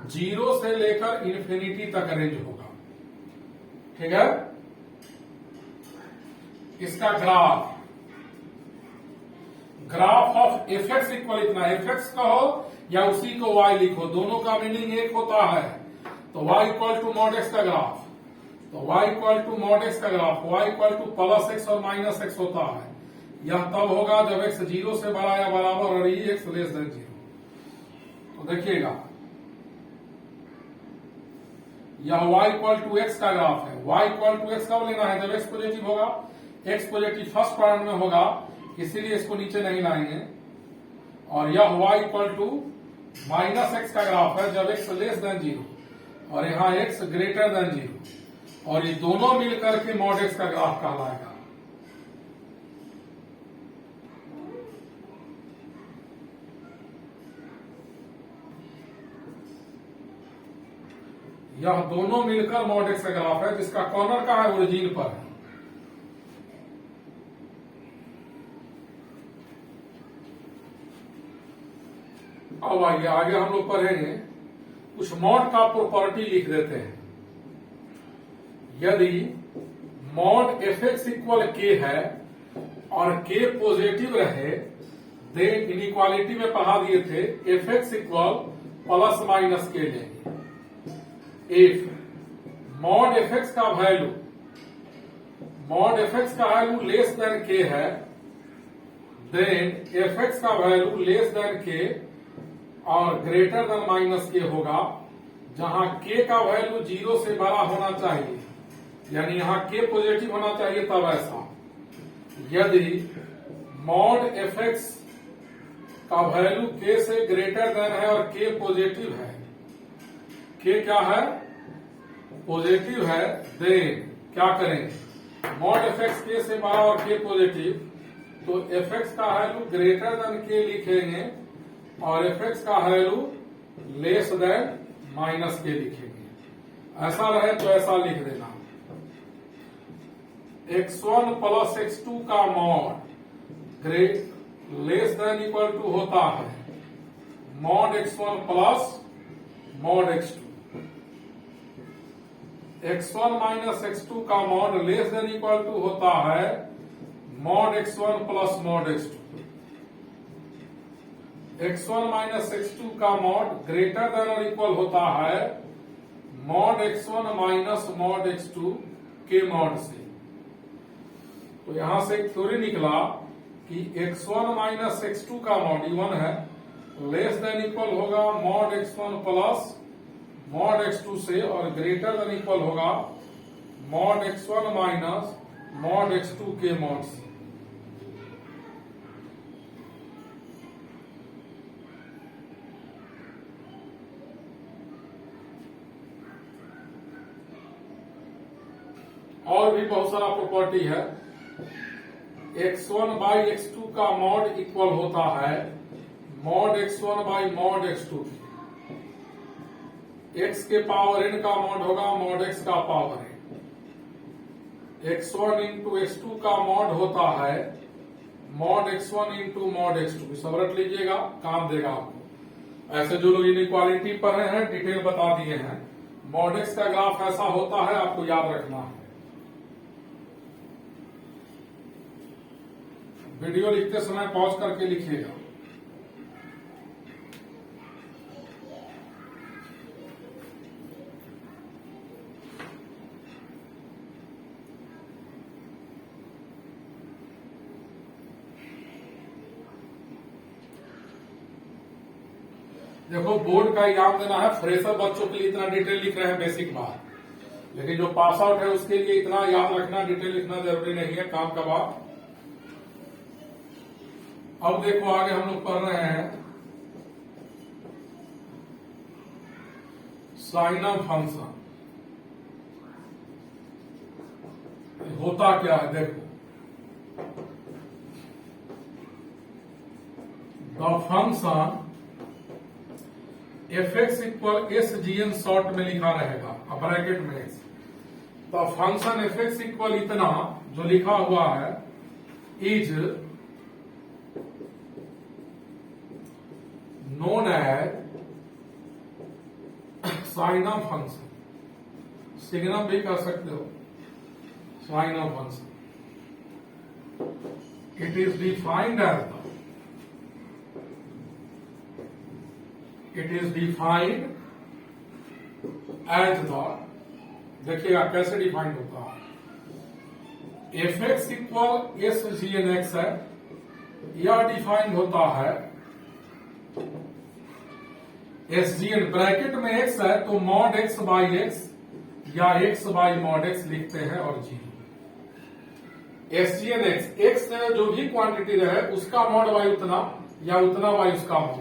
0 से लेकर इन्फिनिटी तक रेंज होगा। ठीक है, इसका graph of F x equal इतना, एफ एक्स कहो या उसी को वाई लिखो, दोनों का मीनिंग एक होता है। तो y equal to mod x का ग्राफ, तो y equal to mod x का graph y equal to plus x और माइनस एक्स होता है। यह तब होगा जब x 0 से बड़ा या बराबर और ये x लेस देन 0। तो देखिएगा यह y इक्वल टू एक्स का ग्राफ है। y इक्वल टू एक्स कब लेना है, जब x पॉजिटिव होगा, x पॉजिटिव फर्स्ट क्वाड्रेंट में होगा, इसीलिए इसको नीचे नहीं लाएंगे। और यह y equal to minus x का ग्राफ है जब x लेस देन 0 और यहाँ x ग्रेटर देन 0, और ये दोनों मिलकर के मॉड एक्स का ग्राफ कहलाएगा। यह दोनों मिलकर मॉड एक्स का ग्राफ है जिसका कॉर्नर का है ओरिजिन पर है। अब आइए आगे हम लोग पढ़ेंगे, कुछ मॉड का प्रॉपर्टी लिख देते हैं। यदि मॉड एफ एक्स इक्वल के है और के पॉजिटिव रहे, देन इनइक्वालिटी में पढ़ा दिए थे F x equal plus minus के लेंगे। इफ मॉड एफ एक्स का वैल्यू लेस देन के है, देन एफ एक्स का वैल्यू लेस देन के और ग्रेटर देन माइनस के होगा, जहां के का वैल्यू 0 से बड़ा होना चाहिए, यानी यहां के पॉजिटिव होना चाहिए तब ऐसा। यदि मॉड एफ एक्स का वैल्यू के से ग्रेटर देन है और के पॉजिटिव है, के क्या है, पॉजिटिव है, देन क्या करेंगे, मॉड एफ एक्स के से बड़ा और के पॉजिटिव, तो एफ एक्स का वैल्यू ग्रेटर देन के लिखेंगे और एफ एक्स का वैल्यू लेस देन माइनस के लिखेंगे। ऐसा रहे तो ऐसा लिख देना, x1 प्लस x2 का mod less than equal to होता है mod x1 plus mod x2, x1 minus x2 का mod less than equal to होता है mod x1 plus mod x2, x1 minus x2 का मॉड ग्रेटर देन और equal होता है mod x1 minus mod x2 के मॉड से। तो यहां से एक थ्योरी निकला कि x1 माइनस x2 का मॉड E1 है, लेस देन इक्वल होगा mod x1 plus mod x2 से और ग्रेटर देन इक्वल होगा mod x1 minus mod x2 के मॉड से। और भी बहुत सारा प्रॉपर्टी है। x1 बाई x2 का मॉड इक्वल होता है mod x1 by mod x2 की। x के पावर n का मॉड होगा मॉड x का power n। x1 into x2 का मॉड होता है mod x1 into mod x2। सब रट लीजिएगा, काम देगा आपको। ऐसे जो लोग इनइक्वालिटी पढ़ रहे हैं डिटेल बता दिए हैं। मॉड x का ग्राफ ऐसा होता है, आपको याद रखना है। वीडियो लिखते समय पॉज करके लिखिएगा। देखो बोर्ड का एग्जाम देना है, फ्रेशर बच्चों के लिए इतना डिटेल लिख रहे हैं बेसिक बात, लेकिन जो पास आउट है उसके लिए इतना याद रखना डिटेल लिखना जरूरी नहीं है, काम का बात। अब देखो आगे हम लोग पढ़ रहे हैं साइनम फंक्शन। होता क्या है देखो, the function f x equal s g n short में लिखा रहेगा, अब ब्रैकेट में the function f x equal इतना जो लिखा हुआ है is known as sine of function, signum भी कर सकते हो, sine of function. It is defined as the, देखिएगा कैसे डिफाइंड होता है। F x equal s g n x है, यह डिफाइंड होता है एस जी एन ब्रैकेट में एक्स है तो मॉड एक्स बाई एक्स या एक्स बाई मॉड एक्स लिखते हैं और zero. S g n x, x जो भी क्वांटिटी रहे उसका मॉड बाई उतना या उतना बाई उसका मॉड,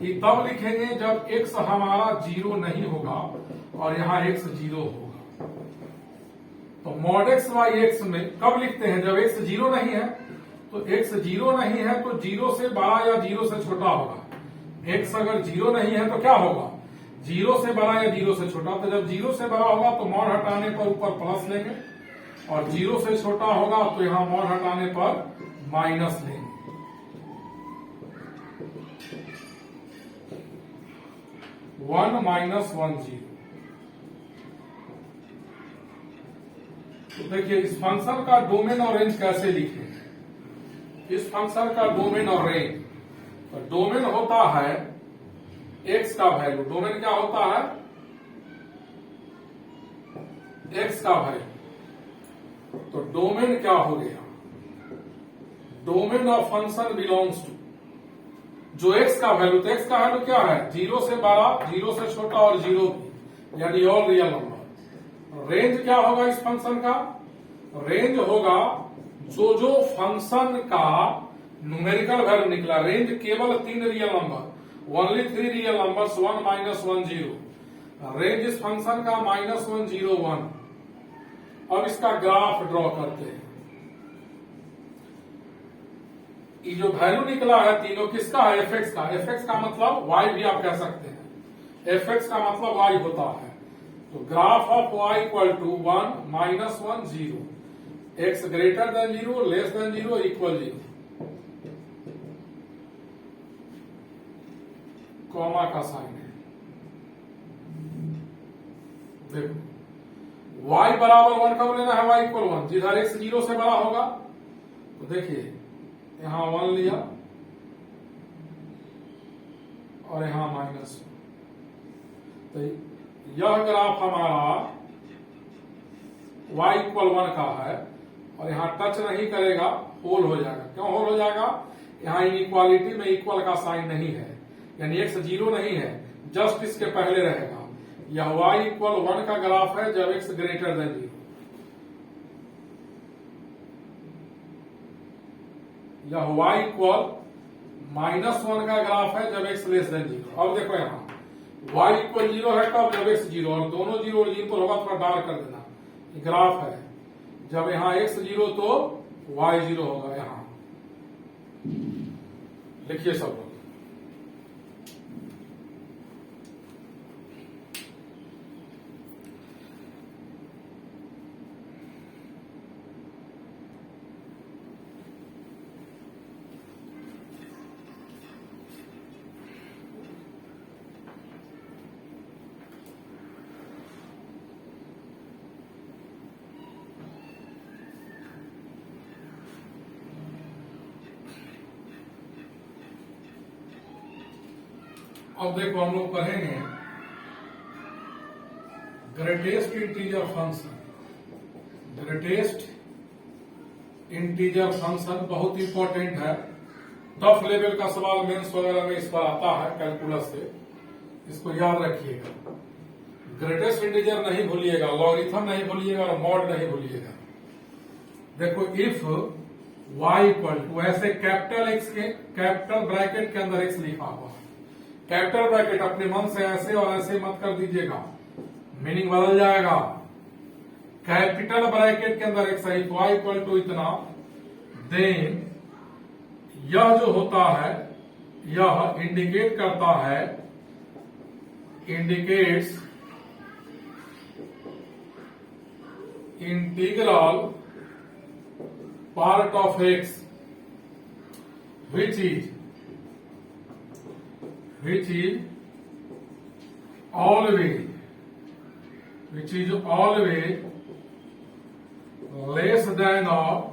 ये तब लिखेंगे जब एक्स हमारा जीरो नहीं होगा और यहाँ एक्स जीरो होगा। तो मॉड एक्स बाई एक्स में कब लिखते हैं, जब एक्स जीरो नहीं है। तो एक्स जीरो नहीं है तो जीरो से बड़ा या जीरो से छोटा होगा। एक्स अगर जीरो नहीं है तो क्या होगा, जीरो से बड़ा या जीरो से छोटा। तो जब जीरो से बड़ा होगा तो मॉड हटाने पर ऊपर प्लस लेंगे, और जीरो से छोटा होगा तो यहां मॉड हटाने पर माइनस लेंगे। 1 माइनस 1 0। तो देखिए इस फंक्शन का डोमेन और रेंज कैसे लिखें। इस फंक्शन का डोमेन और रेंज, तो डोमेन होता है एक्स का वैल्यू। डोमेन क्या होता है, एक्स का वैल्यू। तो डोमेन क्या हो गया, domain of function belongs to जो एक्स का वैल्यू। तो एक्स का वैल्यू क्या है, जीरो से बड़ा, जीरो से छोटा और जीरो भी, यानी ऑल रियल नंबर। रेंज क्या होगा इस फंक्शन का, रेंज होगा जो फंक्शन का न्यूमेरिकल वैल्यू निकला। रेंज केवल 3 real number, only 3 real numbers, 1 minus 1 0। Range इस फंक्शन का -1 0 1। अब इसका ग्राफ ड्रॉ करते हैं। ये जो वैल्यू निकला है तीनों किसका है, एफ एक्स का। एफ एक्स का मतलब वाई भी आप कह सकते हैं, एफ एक्स का मतलब वाई होता है। तो graph of y equal to 1 minus 1 0, x greater than 0, less than 0, equal 0, comma का साइन है। देखो y बराबर 1 कब लेना है, y इक्वल 1, जिधर x 0 से बड़ा होगा। तो देखिए यहां 1 लिया और यहां -1। तो यह ग्राफ हमारा y इक्वल 1 का है और यहां टच नहीं करेगा, होल हो जाएगा। क्यों होल हो जाएगा, यहां इनइक्वालिटी में इक्वल का साइन नहीं है, यानी एक्स जीरो नहीं है, जस्ट इसके पहले रहेगा। यह y इक्वल 1 का ग्राफ है जब x ग्रेटर देन 0। यह y इक्वल -1 का ग्राफ है जब x लेस देन 0। अब देखो यहां y इक्वल 0 है कब, जब x 0, और दोनों 0 और 0 तो होगा, थोड़ा डार्क कर देना। ये ग्राफ है जब यहां x 0 तो y 0 होगा। यहां लिखिए सब लोग। अब देखो हम लोग पढ़ेंगे greatest integer function. Greatest integer function बहुत इंपॉर्टेंट है, टफ लेवल का सवाल मेंस वगैरह में इस पर आता है कैलकुलस से, इसको याद रखिएगा। ग्रेटेस्ट इंटीजर नहीं भूलिएगा, लॉगरिथम नहीं भूलिएगा और मॉड नहीं भूलिएगा। देखो इफ y इक्वल टू, ऐसे कैपिटल एक्स के कैपिटल ब्रैकेट के अंदर एक्स लिखा हुआ, कैपिटल ब्रैकेट अपने मन से ऐसे और ऐसे मत कर दीजिएगा, मीनिंग बदल जाएगा। कैपिटल ब्रैकेट के अंदर एक्स है, y इक्वल टू इतना, देन यह जो होता है यह इंडिकेट करता है, indicates integral part of x which is always less than or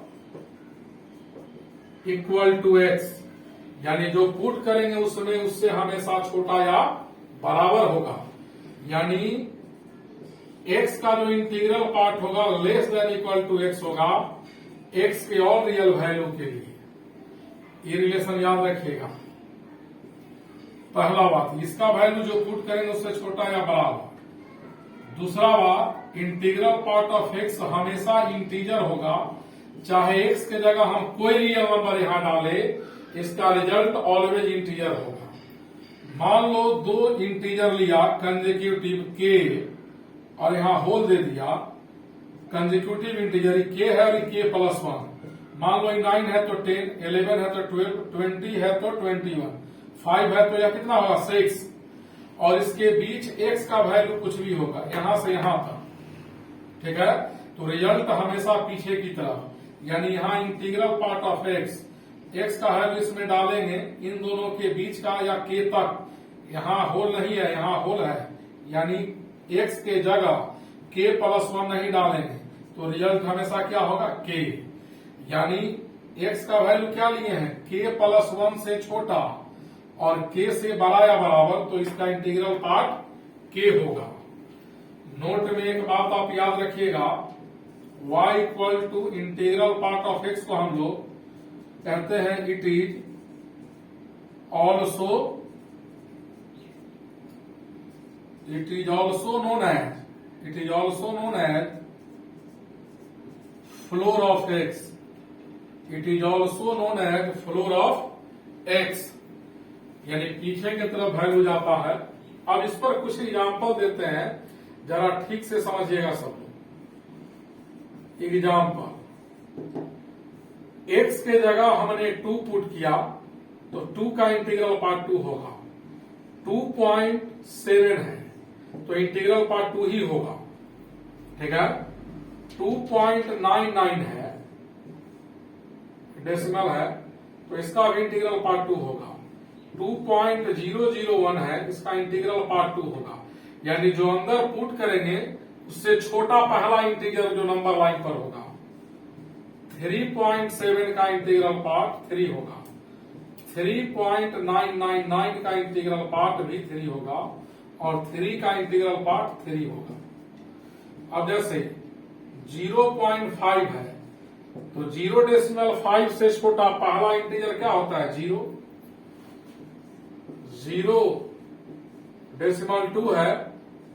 equal to x, यानी जो पुट करेंगे उसमें उससे हमेशा छोटा या बराबर होगा, यानी x का जो इंटीग्रल पार्ट होगा less than equal to x होगा x के और रियल वैल्यू के लिए। ये रिलेशन याद रखिएगा। पहला बात, इसका वैल्यू जो पुट करेंगे उससे छोटा या बराबर। दूसरा बात, इंटीग्रल पार्ट ऑफ x हमेशा इंटीजर होगा, चाहे x के जगह हम कोई रियल नंबर यहां डाले, इसका रिजल्ट ऑलवेज इंटीजर होगा। मान लो दो इंटीजर लिया कंसेक्यूटिव k और यहां होल दे दिया, कंसेक्यूटिव इंटीजर k है और k प्लस 1। मान लो 9 है तो 10, 11 है तो 12, 20 है तो 21, 5 है तो यह कितना होगा 6, और इसके बीच x का वैल्यू कुछ भी होगा यहां से यहां तक, ठीक है। तो रिजल्ट हमेशा पीछे की तरफ, यानी यहां इंटीग्रल पार्ट ऑफ x का वैल्यू इसमें डालेंगे, इन दोनों के बीच का या k तक, यहां होल नहीं है यहां होल है, यानी x के जगह k प्लस 1 नहीं डालेंगे, तो रिजल्ट हमेशा क्या होगा k, यानी x का वैल्यू क्या लिए हैं k प्लस 1 से छोटा और k से बड़ा या बराबर, तो इसका इंटीग्रल पार्ट k होगा। नोट में एक बात आप याद रखिएगा, y equal to integral part of x को हम लोग कहते हैं it is also known as floor of x। It is also known as floor of x, यानी पीछे की तरफ वैल्यू जाता है। अब इस पर कुछ एग्जाम्पल देते हैं, जरा ठीक से समझिएगा सब लोग। एग्जाम्पल, x के जगह हमने 2 पुट किया तो 2 का इंटीग्रल पार्ट 2 होगा। 2.7 है तो इंटीग्रल पार्ट 2 ही होगा, ठीक है। 2.99 है, डेसिमल है, तो इसका भी इंटीग्रल पार्ट 2 होगा। 2.001 है, इसका इंटीग्रल पार्ट 2 होगा, यानी जो अंदर पुट करेंगे उससे छोटा पहला इंटीग्रल जो नंबर लाइन पर होगा। 3.7 का इंटीग्रल पार्ट 3 होगा, 3.999 का इंटीग्रल पार्ट भी 3 होगा, और 3 का इंटीग्रल पार्ट 3 होगा। अब जैसे 0.5 है तो 0.5 से छोटा पहला इंटीजर क्या होता है 0। 0.2 है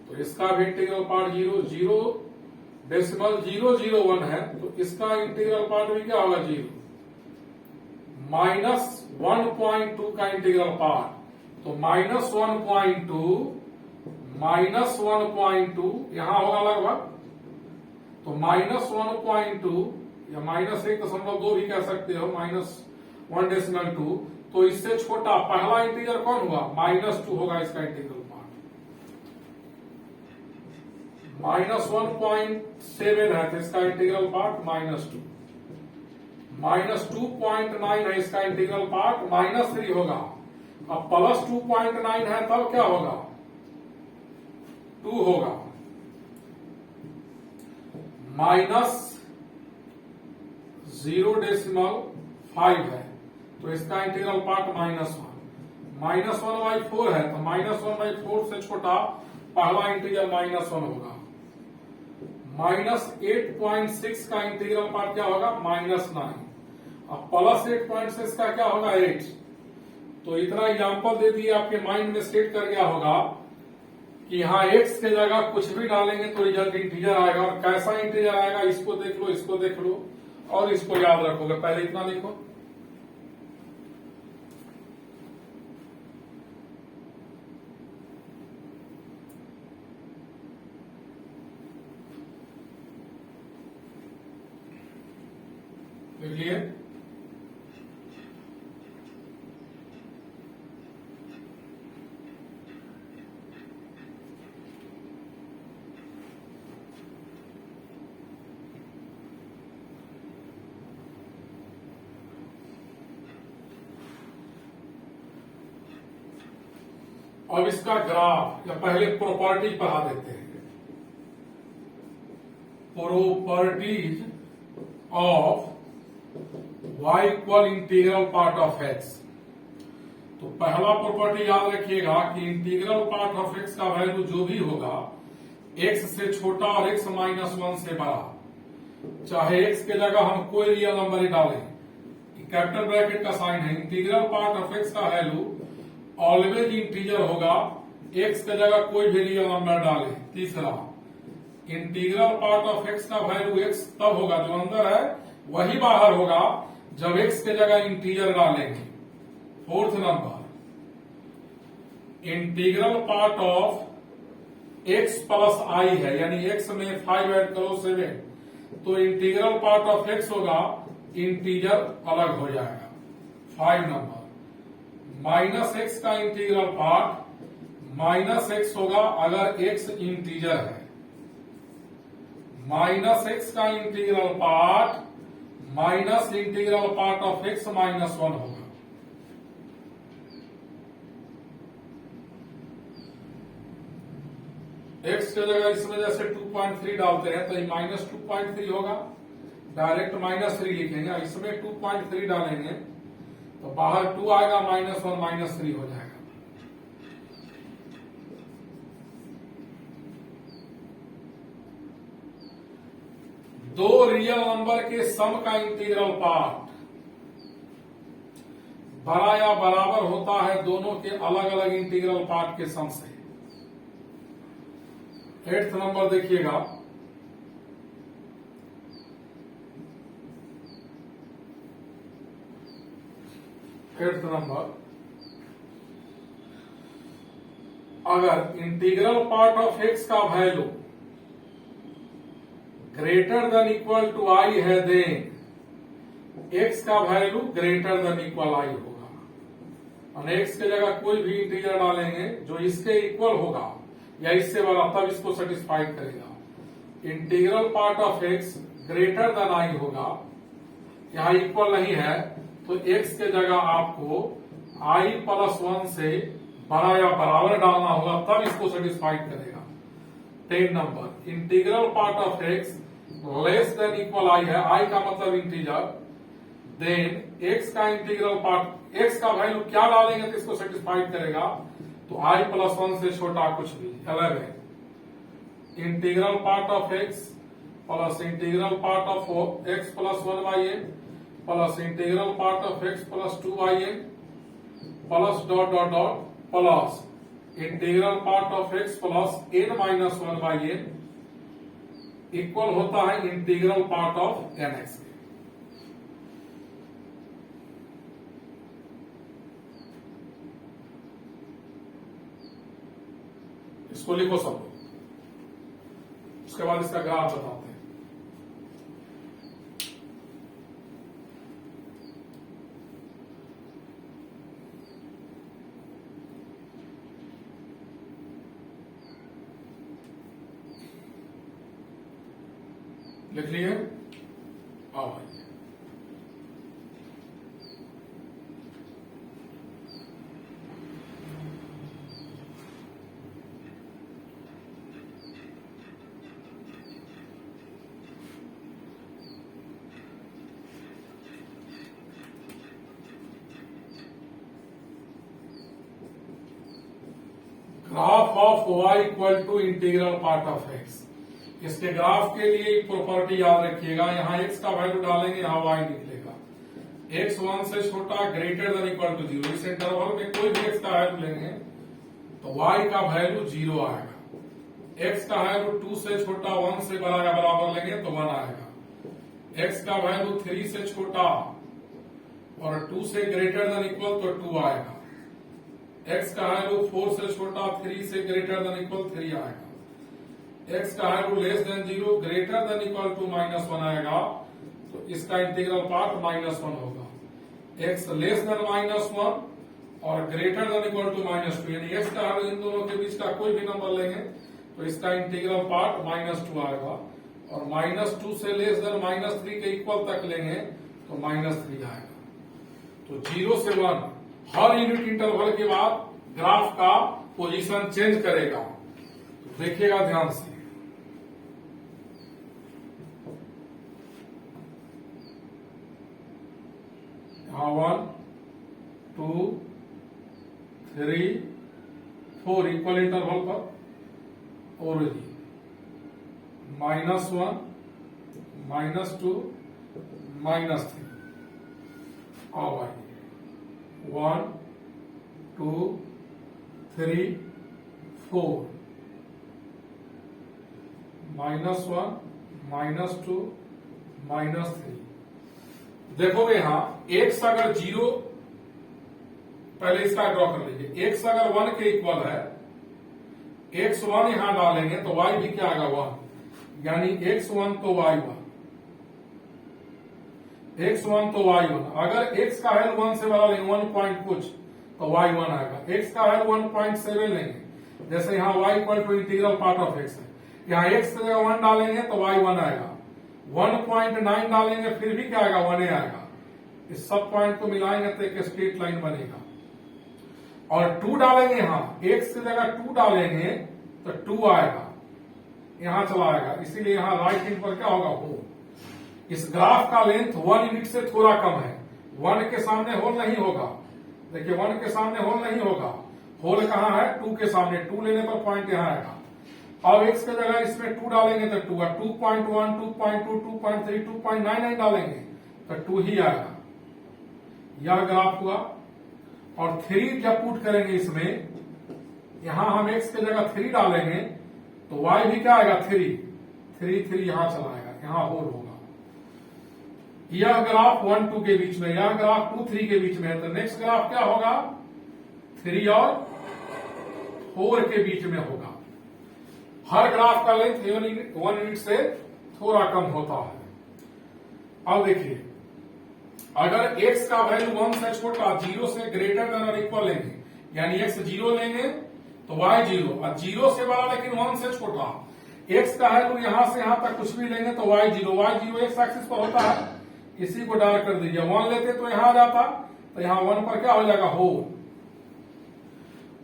तो इसका भी इंटीग्रल पार्ट 0। 0.001 है तो इसका इंटीग्रल पार्ट भी क्या होगा 0। -1.2 का इंटीग्रल पार्ट, तो -1.2 यहां होगा लगभग, तो -1.2 या -1.2 भी कह सकते हो, -1.2, तो इससे छोटा पहला इंटीजर कौन हुआ -2 होगा इसका इंटीग्रल पार्ट। -1.7 है तो इसका इंटीग्रल पार्ट -2। -2.9 है इसका इंटीग्रल पार्ट -3 होगा। अब +2.9 है तब क्या होगा 2 होगा। -0.5 है तो इसका इंटीग्रल पार्ट -1। -1/4 है तो -1/4 से छोटा पहला इंटीजर -1 होगा। -8.6 का इंटीग्रल पार्ट क्या होगा -9। अब +8.6 का क्या होगा 8। तो इतना एग्जाम्पल दे दिए, आपके माइंड में सेट कर गया होगा कि यहाँ x के जगह कुछ भी डालेंगे तो रिजल्ट इंटीजर आएगा, और कैसा इंटीजर आएगा इसको देख लो, इसको देख लो और इसको याद रखोगे। पहले इतना लिखो, लिखिए अब इसका ग्राफ या पहले प्रॉपर्टी पढ़ा देते हैं। Properties of y equal integral part of x। तो पहला प्रॉपर्टी याद रखिएगा कि इंटीग्रल पार्ट ऑफ x का वैल्यू जो भी होगा x से छोटा और x माइनस 1 से बड़ा, चाहे x के जगह हम कोई रियल नंबर ही डालें, कैपिटल ब्रैकेट का साइन है, इंटीग्रल पार्ट ऑफ x का वैल्यू ऑलवेज इंटीजर होगा, x के जगह कोई भी रियल नंबर डालें। तीसरा, इंटीग्रल पार्ट ऑफ x का वैल्यू x तब होगा, जो अंदर है वही बाहर होगा जब x के जगह इंटीजर डालेंगे। Fourth number, integral part of x plus i है, यानी x में 5 ऐड करो 7, तो इंटीग्रल पार्ट ऑफ x होगा, इंटीजर अलग हो जाएगा। 5 नंबर, माइनस x का इंटीग्रल पार्ट माइनस x होगा अगर x इंटीजर है, माइनस x का integral part minus integral part of x minus 1 होगा। x के जगह इस वजह से 2.3 डालते हैं तो ये माइनस 2.3 होगा, डायरेक्ट माइनस 3 लिखेंगे, इसमें 2.3 डालेंगे तो बाहर 2 आएगा, माइनस 1 माइनस 3 हो जाएगा। दो रियल नंबर के सम का इंटीग्रल पार्ट बड़ा या बराबर होता है दोनों के अलग अलग इंटीग्रल पार्ट के सम से। 8th नंबर देखिएगा, नंबर, अगर इंटीग्रल पार्ट ऑफ x का value greater than equal to i है, देन x का value greater than equal i होगा, और x के जगह कोई भी इंटीजर डालेंगे जो इसके इक्वल होगा या इससे बड़ा, तब इसको सेटिस्फाइड करेगा। Integral part of x greater than i होगा, यहां इक्वल नहीं है तो x के जगह आपको i प्लस 1 से बड़ा या बराबर डालना होगा, तब इसको सेटिस्फाइड करेगा। 10 number, integral part of x less than equal i है, i का मतलब इंटीजर, देन x का इंटीग्रल पार्ट, x का वैल्यू क्या डालेंगे तो इसको सेटिस्फाइड करेगा, तो i प्लस 1 से छोटा कुछ भी। 11, integral part of x plus integral part of x plus 1 by n plus integral part of x plus 2 by n plus dot dot dot plus integral part of x plus n minus 1 by n equal होता है integral part of nx। इसको लिखो सब लोग, उसके बाद इसका graph बताते हैं। लिख लिए? आओ भाई, graph of y equal to integral part of x। इसके ग्राफ के लिए प्रॉपर्टी याद रखिएगा, यहाँ x का वैल्यू डालेंगे, यहाँ y निकलेगा, x 1 से छोटा ग्रेटर देन इक्वल टू 0। इस इंटरवल में कोई भी x का वैल्यू लेंगे तो y का वैल्यू 0 आएगा, x का वैल्यू 2 से छोटा 1 से बड़ा या बराबर लेंगे तो 1 आएगा, x का वैल्यू 3 से छोटा और 2 से ग्रेटर देन इक्वल तो 2 आएगा, x का वैल्यू 4 से छोटा 3 से ग्रेटर देन इक्वल 3 आएगा, x का value less than 0 greater than equal to minus 1 आएगा, तो इसका इंटीग्रल पार्ट माइनस 1 होगा, x लेस देन माइनस 1 और greater than equal to minus 2, यानी x का वैल्यू इन दोनों के बीच का कोई भी नंबर लेंगे तो इसका इंटीग्रल पार्ट माइनस 2 आएगा, और माइनस 2 से लेस देन माइनस 3 के इक्वल तक लेंगे तो माइनस 3 आएगा। तो 0 से 1 हर यूनिट इंटरवल के बाद ग्राफ का पोजीशन चेंज करेगा। देखिएगा ध्यान से, यहां 1 2 3 4 इक्वल इंटरवल पर ओरिजिन -1 -2 -3। अब आइए 1 2 3 4 -1 -2 -3। देखोगे यहां x अगर 0, पहले इसका ड्रॉ कर लीजिए, x अगर 1 के इक्वल है, x1 यहां डालेंगे तो y भी क्या आएगा 1, यानी x1 तो y1, x1 तो y1। अगर x का वैल्यू 1 से बड़ा लेंगे 1 पॉइंट कुछ तो y1 आएगा। x का वैल्यू 1.7 लेंगे, जैसे यहाँ y equal to integral part of x है, यहाँ x की जगह 1 डालेंगे तो y1 आएगा। 1.9 डालेंगे फिर भी क्या आएगा 1 आएगा। इस सब पॉइंट को मिलाएंगे तो एक स्ट्रेट लाइन बनेगा। और 2 डालेंगे, यहाँ x की जगह 2 डालेंगे तो 2 आएगा, यहां चला आएगा, इसीलिए यहाँ राइट हैंड पर क्या होगा होल। इस ग्राफ का लेंथ 1 यूनिट से थोड़ा कम है, 1 के सामने होल नहीं होगा। देखिए 1 के सामने होल नहीं होगा, होल कहां है 2 के सामने, 2 लेने पर पॉइंट यहां आएगा। अब x की जगह इसमें 2 डालेंगे तो 2 है, 2.1 2.2 2.3 2.99 डालेंगे तो 2 ही आएगा। यह ग्राफ हुआ। और 3 जब पुट करेंगे इसमें, यहां हम x की जगह 3 डालेंगे तो y भी क्या आएगा 3 3 3 यहां चला आएगा, यहां होल होगा। यह ग्राफ 1 2 के बीच में, यह ग्राफ 2 3 के बीच में है, तो नेक्स्ट ग्राफ क्या होगा 3 और 4 के बीच में होगा। हर ग्राफ का लेंथ 1 यूनिट से थोड़ा कम होता है। अब देखिए, अगर x का वैल्यू 1 से छोटा, 0 से ग्रेटर देन और इक्वल लेंगे, यानी x 0 लेंगे तो y 0, और 0 से बड़ा लेकिन 1 से छोटा, x का वैल्यू यहां से यहां तक कुछ भी लेंगे तो y 0 x एक्सिस पर होता है, इसी को डाल कर दीजिए। 1 लेते तो यहां आ जाता, तो यहां 1 पर क्या हो जाएगा होल।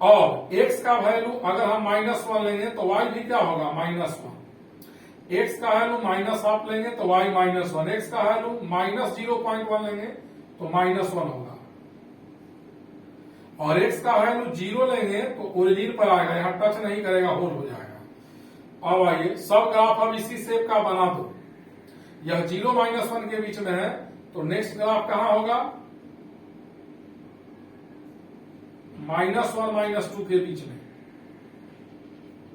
और x का वैल्यू अगर हम -1 लेंगे तो y भी क्या होगा -1, x का वैल्यू -1 लेंगे तो y -1, x का वैल्यू -0.1 लेंगे तो -1 होगा, और x का वैल्यू 0 लेंगे तो ओरिजिन पर आएगा, यहां टच नहीं करेगा, होल हो जाएगा। अब आइए सब ग्राफ अब इसी शेप का बना दो। यह 0 -1 के बीच में है, तो नेक्स्ट ग्राफ कहां होगा -1 -2 के बीच में,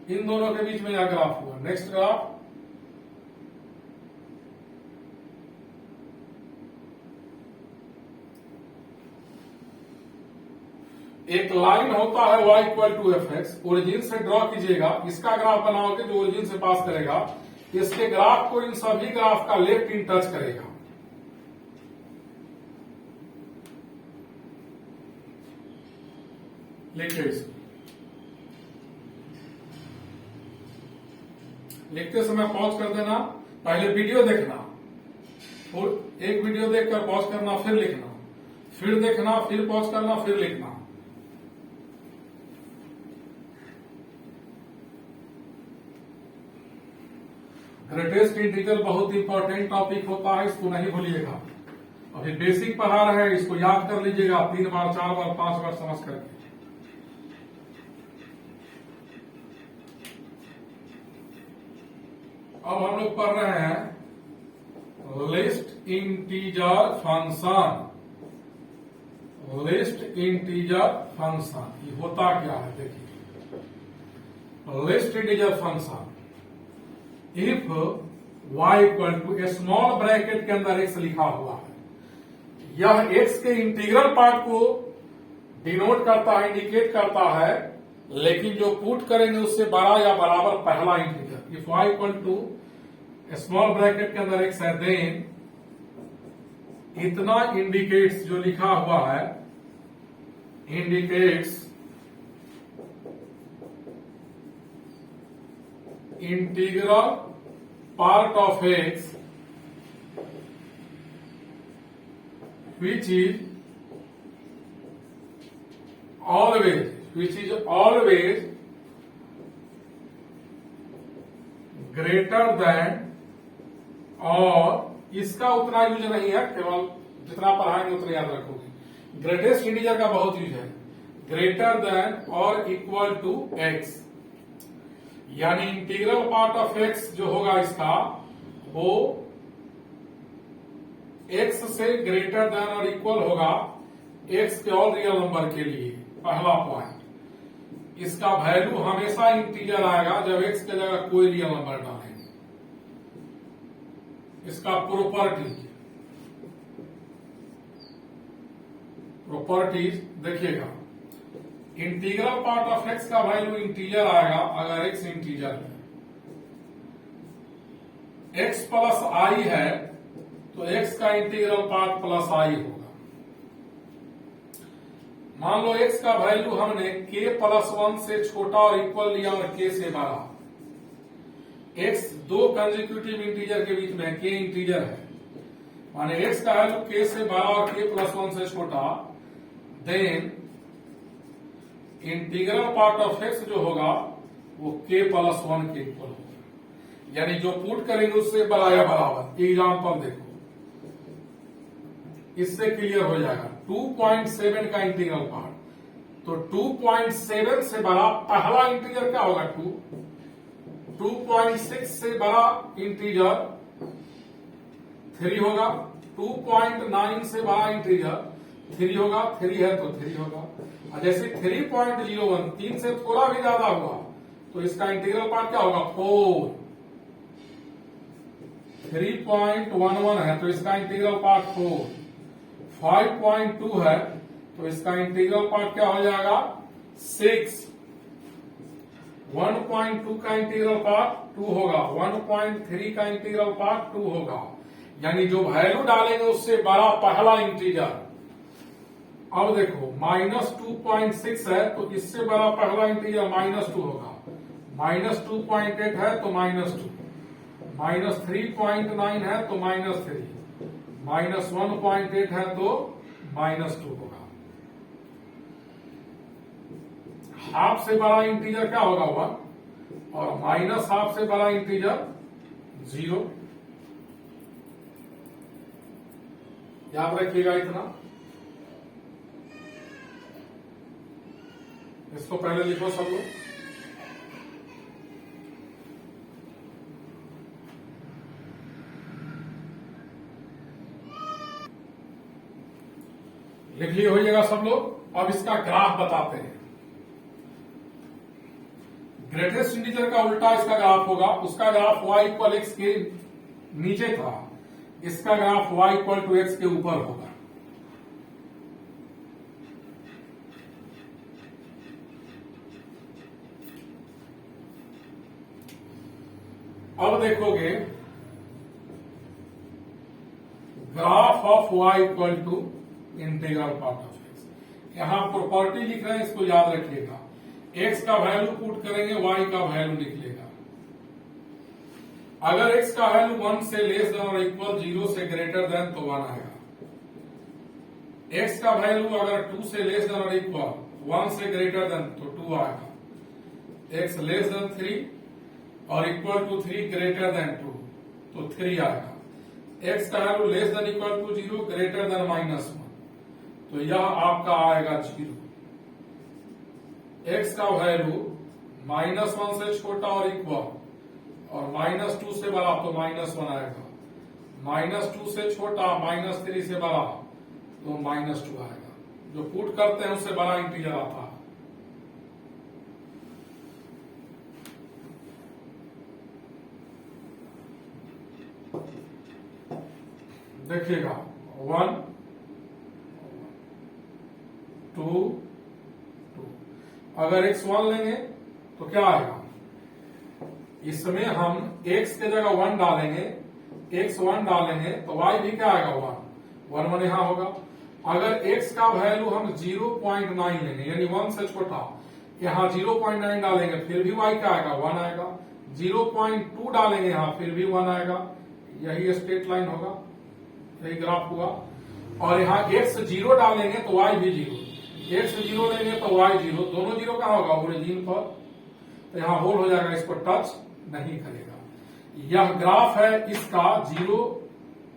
इन दोनों के बीच में यह ग्राफ हुआ। नेक्स्ट ग्राफ एक लाइन होता है y equal to f x, origin से ड्रॉ कीजिएगा, इसका ग्राफ बनाओगे जो ओरिजिन से पास करेगा, इसके ग्राफ को इन सभी ग्राफ का लेफ्ट इन टच करेगा। लिखिए इसको, लिखते समय पॉज कर देना, पहले वीडियो देखना, फिर एक वीडियो देखकर पॉज करना, फिर लिखना, फिर देखना, फिर पॉज करना, फिर लिखना। ग्रेटेस्ट इंटीजर बहुत इंपॉर्टेंट टॉपिक होता है, इसको नहीं भूलिएगा। अभी बेसिक पढ़ा रहे हैं, इसको याद कर लीजिएगा 3 बार 4 बार 5 बार समझ करके। अब हम लोग पढ़ रहे हैं least integer function. Least integer function ये होता क्या है देखिए। Least integer function, if y equal to a small bracket के अंदर x लिखा हुआ है, यह x के इंटीग्रल पार्ट को डिनोट करता है, इंडिकेट करता है, लेकिन जो पुट करेंगे उससे बड़ा या बराबर पहला integer. If y equal to small bracket के अंदर x है, देन इतना इंडिकेट्स, जो लिखा हुआ है indicates integral part of x which is always which is always greater than, और इसका उतना यूज नहीं है, केवल जितना पढ़ाएंगे उतना याद रखोगे। ग्रेटेस्ट इंटीजर का बहुत यूज है, ग्रेटर देन और इक्वल टू एक्स, यानी इंटीग्रल पार्ट ऑफ एक्स जो होगा इसका वो एक्स से ग्रेटर देन और इक्वल होगा एक्स के ऑल रियल नंबर के लिए। पहला पॉइंट, इसका वैल्यू हमेशा इंटीजर आएगा जब एक्स के जगह कोई रियल नंबर डालेंगे। इसका प्रॉपर्टीज देखिएगा, इंटीग्रल पार्ट ऑफ एक्स का वैल्यू इंटीजर आएगा अगर एक्स इंटीजर है। एक्स प्लस आई है तो एक्स का इंटीग्रल पार्ट प्लस आई होगा। मान लो एक्स का वैल्यू हमने k प्लस 1 से छोटा और इक्वल लिया और k से बड़ा। x दो कंसेक्यूटिव इंटीजर के बीच में k इंटीजर है, माने x का वैल्यू k से बड़ा और k प्लस 1 से छोटा, then integral part of x जो होगा वो k प्लस 1 के इक्वल होगा, यानी जो पुट करेंगे उससे बड़ा या बराबर। एग्जाम्पल देखो, इससे क्लियर हो जाएगा। 2.7 का इंटीग्रल पार्ट, तो 2.7 से बड़ा पहला इंटीजर क्या होगा 2, 2.6 से बड़ा इंटीजर 3 होगा, 2.9 से बड़ा इंटीजर 3 होगा, 3 है तो 3 होगा। और जैसे 3.01 3 से थोड़ा भी ज्यादा हुआ तो इसका इंटीग्रल पार्ट क्या होगा 4, 3.11 है तो इसका इंटीग्रल पार्ट 4, 5.2 है तो इसका इंटीग्रल पार्ट क्या हो जाएगा 6, 1.2 का इंटीग्रल पार्ट 2 होगा, 1.3 का इंटीग्रल पार्ट 2 होगा, यानी जो वैल्यू डालेंगे उससे बड़ा पहला इंटीजर। अब देखो -2.6 है तो इससे बड़ा पहला इंटीजर -2 होगा, -2.8 है तो -2, -3.9 है तो -3, -1.8 है तो -2 होगा। हाफ से बड़ा इंटीजर क्या होगा 1, और माइनस हाफ से बड़ा इंटीजर 0। याद रखिएगा इतना। इसको पहले लिखो सब लोग। लिख लिए होइएगा सब लोग। अब इसका ग्राफ बताते हैं। ग्रेटेस्ट इंटीजर का उल्टा इसका ग्राफ होगा, उसका ग्राफ y इक्वल एक्स के नीचे था, इसका graph y equal to x के ऊपर होगा। अब देखोगे graph of y equal to integral part of x. यहां प्रॉपर्टी लिख रहे हैं, इसको याद रखिएगा। x का वैल्यू पुट करेंगे, y का वैल्यू निकलेगा। अगर x का वैल्यू 1 से लेस देन और इक्वल 0 से ग्रेटर देन तो 1 आएगा। x का वैल्यू अगर 2 से लेस देन और इक्वल 1 से ग्रेटर देन तो 2 आएगा। x लेस देन 3 और इक्वल टू 3 ग्रेटर देन 2 तो 3 आएगा। x का value less than equal to 0 greater than -1 तो यह आपका आएगा 0। x का वैल्यू -1 से छोटा और इक्वल और -2 से बड़ा तो -1 आएगा, -2 से छोटा -3 से बड़ा तो -2 आएगा। जो पुट करते हैं उससे बड़ा इंटीजर आता है। देखिएगा 1 2 2। अगर x1 लेंगे तो क्या आएगा, इसमें हम x के जगह 1 डालेंगे, x1 डालेंगे तो y भी क्या आएगा 1 1 यहां होगा। अगर x का वैल्यू हम 0.9 लेंगे यानी 1 से छोटा, यहां 0.9 डालेंगे फिर भी y क्या आएगा 1 आएगा। 0.2 डालेंगे यहां फिर भी 1 आएगा। यही स्ट्रेट लाइन होगा, यही ग्राफ हुआ। और यहाँ x 0 डालेंगे तो y भी 0, एक्स 0 लेंगे तो वाई 0, दोनों 0 कहाँ होगा? ओरिजिन पर, तो यहां होल हो जाएगा, इसको टच नहीं करेगा। यह ग्राफ है इसका 0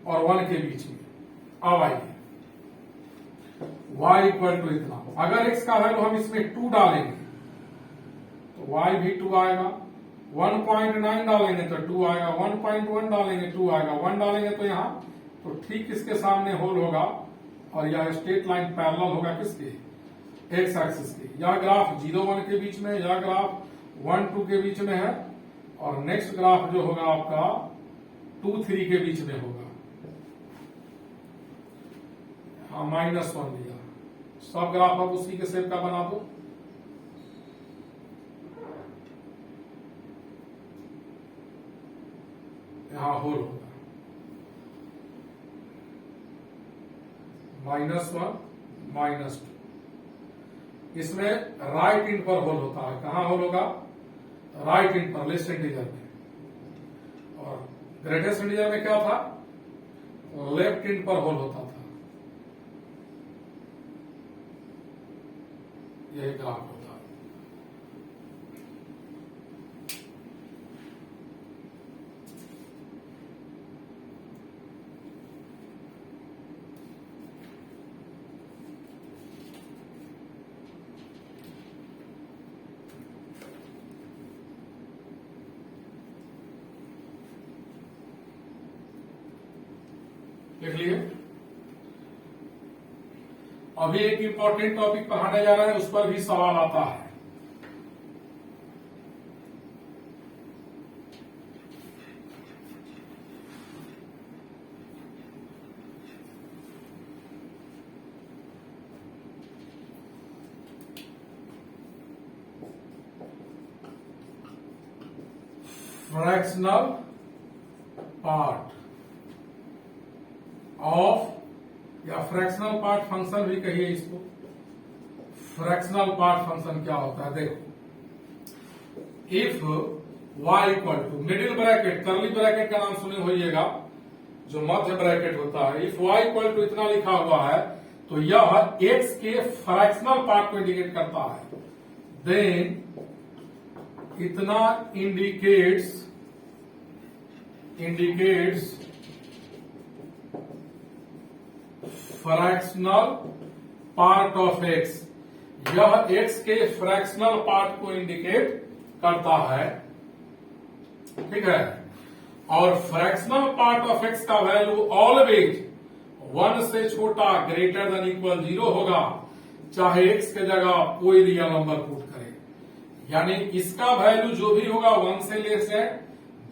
और 1 के बीच में। अब आइए y इक्वल टू इतना, अगर x का वैल्यू हम इसमें 2 डालेंगे तो y भी 2 आएगा, 1.9 डालेंगे तो 2 आएगा, 1.1 डालेंगे 2 आएगा, 1 डालेंगे तो यहाँ, तो ठीक इसके सामने होल होगा और यह स्ट्रेट लाइन पैरेलल होगा किसके? एक्स एक्सिस के। यह ग्राफ 0-1 के बीच में, यह ग्राफ 1-2 के बीच में है, और नेक्स्ट ग्राफ जो होगा आपका 2-3 के बीच में होगा। हाँ, -1 दिया, सब ग्राफ अब उसी के शेप का बना दो। यहां होल होगा, -1 -2। इसमें राइट इंड पर होल होता है। कहां होल होगा? राइट इंड पर, लेस्ट इंटीजर में। और ग्रेटेस्ट इंटीजर में क्या था? लेफ्ट इंड पर होल होता था। यही ग्राफ होता है। देख लिए। अभी एक इंपॉर्टेंट टॉपिक पढ़ाने जा रहा है, उस पर भी सवाल आता है। फ्रैक्शनल पार्ट ऑफ, या फ्रैक्शनल पार्ट फंक्शन भी कहिए इसको। फ्रैक्शनल पार्ट फंक्शन क्या होता है? देखो, if y equal to, middle bracket, curly bracket का नाम सुने होइएगा, जो मध्य ब्रैकेट होता है। इफ y इक्वल टू इतना लिखा हुआ है तो यह x के फ्रैक्शनल पार्ट को इंडिकेट करता है। देन इतना indicates fractional part of x। यह x के फ्रैक्शनल पार्ट को इंडिकेट करता है, ठीक है। और फ्रैक्शनल पार्ट ऑफ x का वैल्यू ऑलवेज 1 से छोटा, ग्रेटर देन इक्वल 0 होगा, चाहे x के जगह कोई रियल नंबर पुट करे। यानी इसका वैल्यू जो भी होगा 1 से लेस है,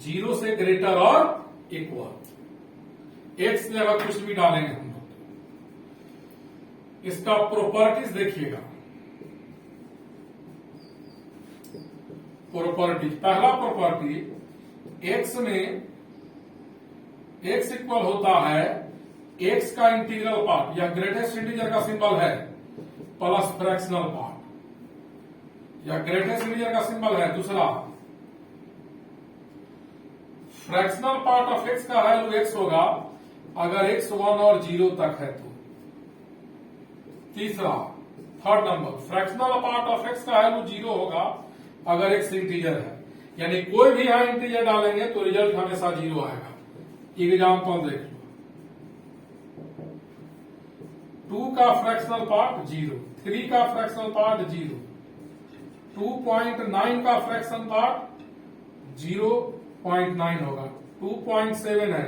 0 से ग्रेटर और इक्वल। x की जगह कुछ भी डालेंगे हम लोग। इसका प्रॉपर्टीज देखिएगा। प्रॉपर्टीज, पहला प्रॉपर्टी, x में x इक्वल होता है x का इंटीग्रल पार्ट, या ग्रेटेस्ट इंटीजर का सिंबल है, प्लस फ्रैक्शनल पार्ट, या ग्रेटेस्ट इंटीजर का सिंबल है। दूसरा, फ्रैक्शनल पार्ट ऑफ x का वैल्यू x होगा अगर x 1 और 0 तक है तो। तीसरा, third number, fractional part of x का वैल्यू 0 होगा अगर x इंटीजर है। यानी कोई भी यहां इंटीजर डालेंगे तो रिजल्ट हमेशा 0 आएगा। एग्जाम्पल देख लो, 2 का फ्रैक्शनल पार्ट 0, 3 का फ्रैक्शनल पार्ट 0, 2.9 का फ्रैक्शन पार्ट 0.9 होगा, 2.7 है,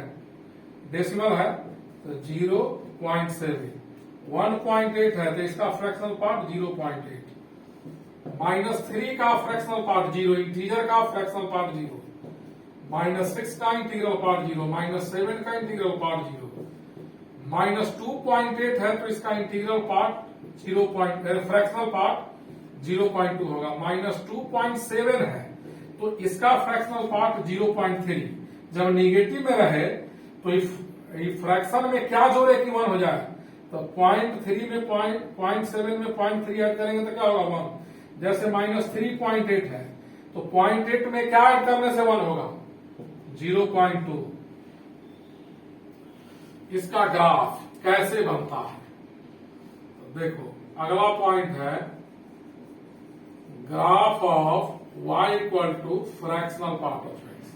डेसिमल है तो 0.7, 1.8 है तो इसका फ्रैक्शनल पार्ट 0.8, -3 का फ्रैक्शनल पार्ट 0, इंटीजर का फ्रैक्शनल पार्ट 0, -6 का इंटीग्रल पार्ट 0, -7 का इंटीग्रल पार्ट 0, -2.8 है तो इसका इंटीग्रल पार्ट फ्रैक्शनल पार्ट 0.2 होगा, -2.7 है तो इसका फ्रैक्शनल पार्ट 0.3। जब निगेटिव में रहे तो फ्रैक्शन में क्या जोड़े कि 1 हो जाए, तो 0.3 में 0.7 में 0.3 ऐड करेंगे तो क्या होगा 1। जैसे -3.8 है तो 0.8 में क्या ऐड करने से 1 होगा 0.2। इसका ग्राफ कैसे बनता है तो देखो, अगला पॉइंट है graph of y equal to fractional part of x।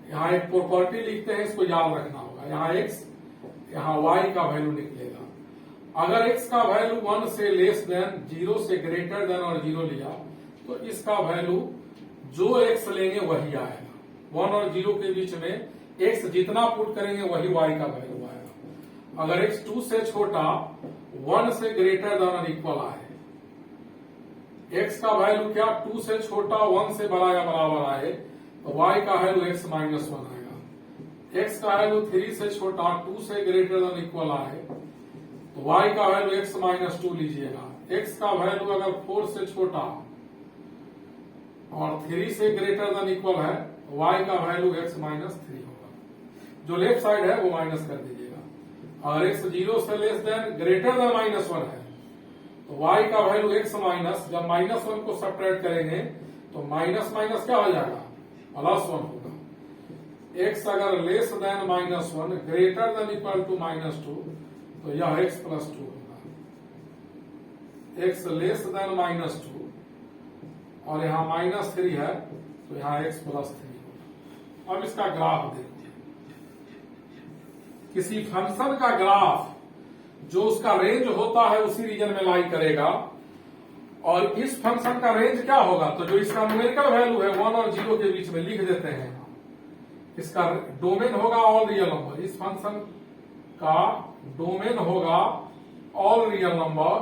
यहां एक प्रॉपर्टी लिखते हैं, इसको याद रखना होगा। यहां x, यहां y का वैल्यू निकलेगा। अगर x का वैल्यू 1 से लेस देन 0 से ग्रेटर देन और 0 लिया तो इसका वैल्यू जो x लेंगे वही आएगा। 1 और 0 के बीच में x जितना पुट करेंगे वही y का वैल्यू आएगा। अगर x 2 से छोटा 1 से ग्रेटर देन और इक्वल आए, x का वैल्यू क्या 2 से छोटा 1 से बड़ा या बराबर आए तो y का वैल्यू x माइनस 1 आएगा। x का वैल्यू 3 से छोटा 2 से ग्रेटर देन इक्वल आए तो y का वैल्यू x माइनस 2 लीजिएगा। x का वैल्यू अगर 4 से छोटा और 3 से ग्रेटर देन इक्वल है तो y का वैल्यू x माइनस 3 होगा। जो लेफ्ट साइड है वो माइनस कर दीजिएगा। अगर x 0 से less than greater than minus 1 है तो y का वैल्यू x माइनस, जब माइनस 1 को सब्ट्रैक्ट करेंगे तो माइनस माइनस क्या हो जाएगा, प्लस 1 होगा। x अगर less than minus 1 greater than equal to minus 2 तो यह x प्लस 2 होगा। x लेस देन माइनस 2 और यहाँ माइनस 3 है तो यहाँ x प्लस 3 होगा। अब इसका ग्राफ देखिए। किसी फंक्शन का ग्राफ जो उसका रेंज होता है उसी रीजन में लाई करेगा, और इस फंक्शन का रेंज क्या होगा, तो जो इसका न्यूमेरिकल वैल्यू है 1 और 0 के बीच में लिख देते हैं। इसका डोमेन होगा ऑल रियल नंबर। इस फंक्शन का डोमेन होगा ऑल रियल नंबर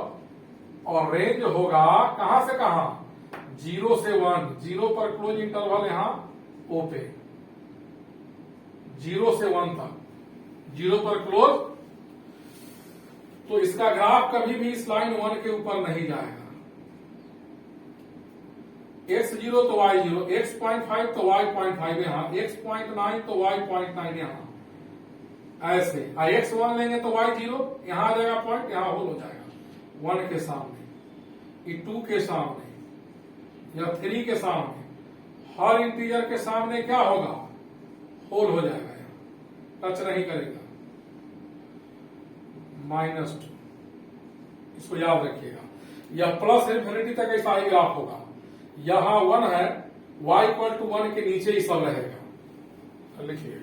और रेंज होगा कहां से कहां, 0 से 1। 0 पर क्लोज इंटरवल यहां ओ पे, 0 से 1 तक, 0 पर क्लोज। तो इसका ग्राफ कभी भी इस लाइन 1 के ऊपर नहीं जाएगा। x0 तो y0, x.5 तो y.5 यहां, x.9 तो y.9 यहां, ऐसे। x1 लेंगे तो y0 यहां आ जाएगा पॉइंट, यहां होल हो जाएगा 1 के सामने, ये 2 के सामने या 3 के सामने। हर इंटीजर के सामने क्या होगा, होल हो जाएगा, यहां टच नहीं करेगा। -2, इसको याद रखिएगा। यह प्लस इंफिनिटी तक ऐसा ही ग्राफ होगा। यहां 1 है, y इक्वल टू 1 के नीचे ही सब रहेगा। लिखिए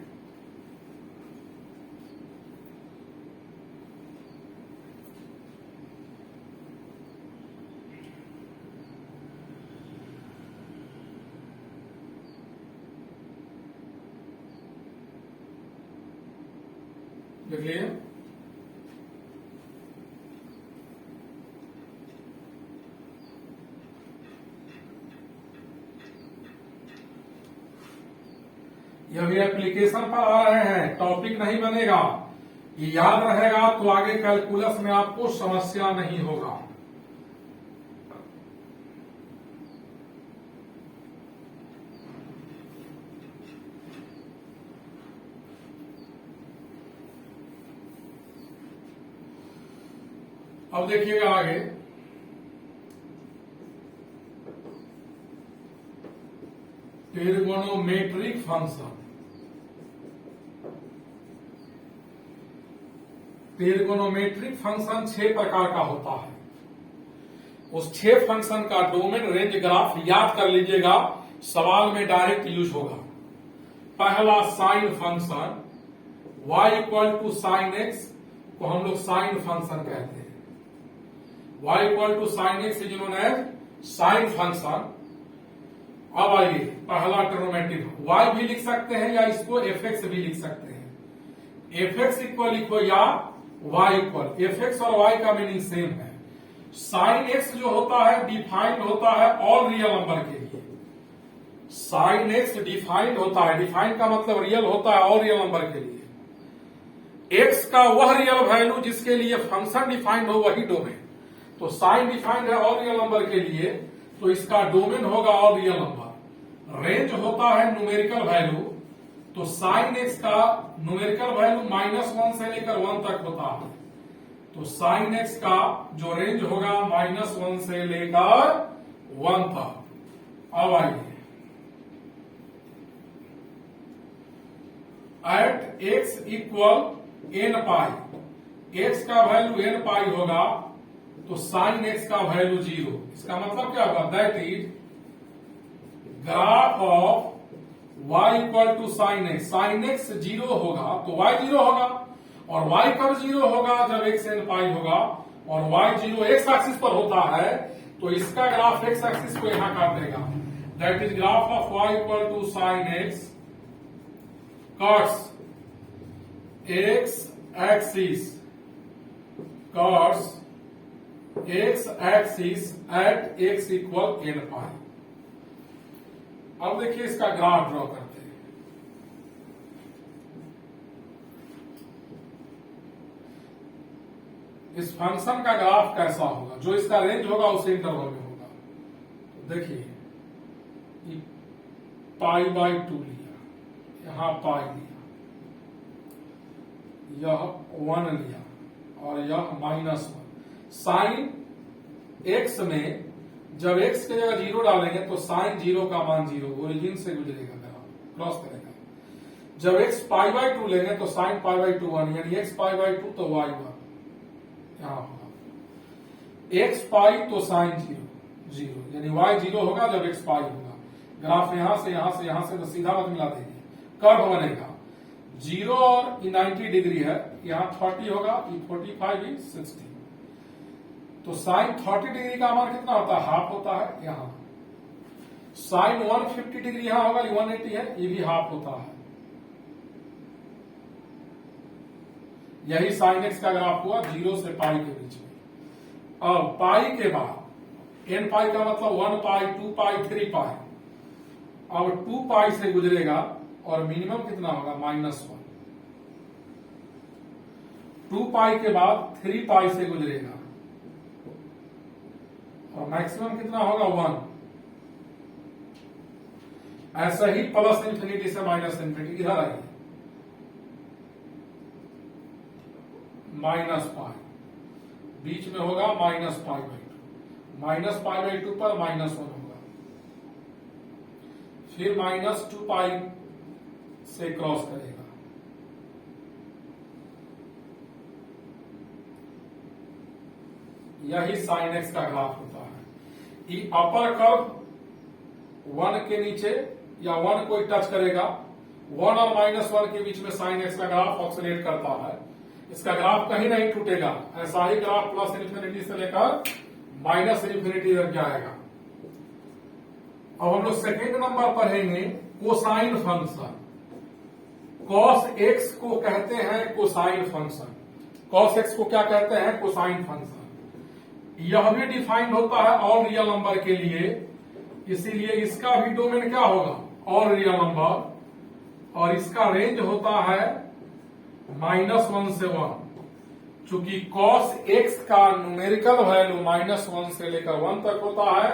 लिखिए यह भी एप्लीकेशन पर आ रहे हैं, टॉपिक नहीं बनेगा। ये याद रहेगा तो आगे कैलकुलस में आपको समस्या नहीं होगा। अब देखिएगा आगे, ट्रिगोनोमेट्रिक फंक्शन। ट्रिगोनोमेट्रिक फंक्शन 6 प्रकार का होता है। उस 6 फंक्शन का डोमेन रेंज ग्राफ याद कर लीजिएगा, सवाल में डायरेक्ट यूज होगा। पहला sine function, y equal to sine x को हम लोग साइन फंक्शन कहते हैं। y equal to sine x is known as sine function. अब आइए पहला ट्रिगोनोमेट्रिक, y भी लिख सकते हैं या इसको fx भी लिख सकते हैं। fx इक्वल लिखो या y इक्वल, fx और y का मीनिंग सेम है। साइन x जो होता है डिफाइंड होता है ऑल रियल नंबर के लिए। साइन x डिफाइंड होता है, डिफाइंड का मतलब रियल होता है ऑल रियल नंबर के लिए। x का वह रियल वैल्यू जिसके लिए फंक्शन डिफाइंड हो वही डोमेन। तो साइन डिफाइंड है ऑल रियल नंबर के लिए, तो इसका डोमेन होगा ऑल रियल नंबर। रेंज होता है न्यूमेरिकल वैल्यू, तो साइन एक्स का न्यूमेरिकल वैल्यू -1 से लेकर 1 तक होता है। तो साइन एक्स का जो रेंज होगा -1 से लेकर 1 तक। अब आइए, एट x इक्वल n पाई, x का वैल्यू n पाई होगा तो साइन x का वैल्यू 0। इसका मतलब क्या होगा, that is graph of y equal to sine x। Sine x 0 होगा तो y 0 होगा, और y कब 0 होगा, जब x n पाई होगा, और y 0 x एक्सिस पर होता है तो इसका ग्राफ x एक्सिस को यहां काट देगा। That is graph of y equal to sine x cuts x axis cuts x axis at x equal n pi. अब देखिए इसका ग्राफ ड्रॉ करते हैं। इस फंक्शन का ग्राफ कैसा होगा, जो इसका रेंज होगा उस इंटरवल में होगा। तो देखिए पाई बाई 2 लिया, यहां पाई लिया, यह 1 लिया, और यह -1। साइन x में जब x की जगह 0 डालेंगे तो साइन 0 का मान 0 ओरिजिन से गुजरेगा, क्रॉस करेगा। जब x पाई बाई 2 लेंगे तो साइन पाई बाई 2 1, यानी x पाई बाई 2 तो y 1 यहां होगा। x पाई तो साइन 0 यानी y 0 होगा जब x पाई होगा। ग्राफ यहां से यहां से यहां से तो सीधा मत मिला देंगे, कर्व बनेगा 0 और 90 डिग्री है, यहां 30 होगा, 45 भी 60। तो साइन 30 डिग्री का मान कितना होता है, हाफ होता है। यहां साइन 150 डिग्री यहां होगा, 180 है, ये भी हाफ होता है। यही साइन एक्स का ग्राफ हुआ 0 से पाई के बीच में। अब पाई के बाद n पाई का मतलब 1 पाई 2 पाई 3 पाई। अब 2 पाई से गुजरेगा और मिनिमम कितना होगा, -1। 2 पाई के बाद 3 पाई से गुजरेगा और मैक्सिमम कितना होगा, 1। ऐसा ही प्लस इंफिनिटी से माइनस इंफिनिटी, इधर आइए, -पाई बीच में होगा -पाई/2, -पाई/2 पर -1 होगा, फिर -2 पाई से क्रॉस करेगा, यही साइन एक्स का ग्राफ होता है। ये अपर कर्व 1 के नीचे या 1 को टच करेगा, 1 और -1 के बीच में साइन एक्स का ग्राफ ऑक्सीलेट करता है। इसका ग्राफ कहीं नहीं टूटेगा, ऐसा ही ग्राफ प्लस इन्फिनिटी से लेकर माइनस इन्फिनिटी तक जाएगा। अब हम लोग सेकेंड नंबर पढ़ेंगे कोसाइन फंक्शन। कॉस एक्स को कहते हैं कोसाइन फंक्शन। कॉस एक्स को क्या कहते हैं, कोसाइन फंक्शन। यह भी डिफाइंड होता है ऑल रियल नंबर के लिए, इसीलिए इसका भी डोमेन क्या होगा, ऑल रियल नंबर, और इसका रेंज होता है -1 से 1। चूंकि कॉस एक्स का न्यूमेरिकल वैल्यू -1 से लेकर 1 तक होता है,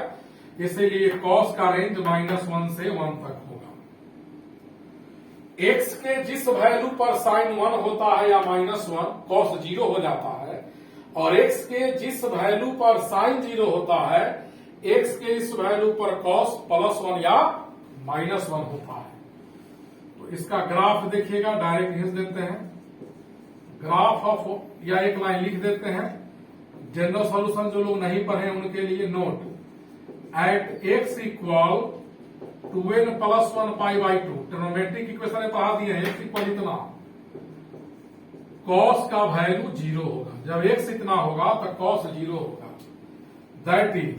इसीलिए कॉस का रेंज -1 से 1 तक होगा। एक्स के जिस वैल्यू पर साइन 1 होता है या -1, कॉस 0 हो जाता है, और एक्स के जिस वैल्यू पर साइन 0 होता है, एक्स के इस वैल्यू पर कॉस +1 या -1 होता है। तो इसका ग्राफ देखिएगा, डायरेक्ट खींच देते हैं ग्राफ ऑफ, या एक लाइन लिख देते हैं। जनरल सॉल्यूशन जो लोग नहीं पढ़े उनके लिए note, at x equal 2n + 1 पाई/2, ट्रिग्नोमेट्रिक इक्वेशन में पढ़ा दिए हैं। x इक्वल इतना, कॉस का वैल्यू 0 होगा। जब x इतना होगा तो कॉस 0 होगा। That is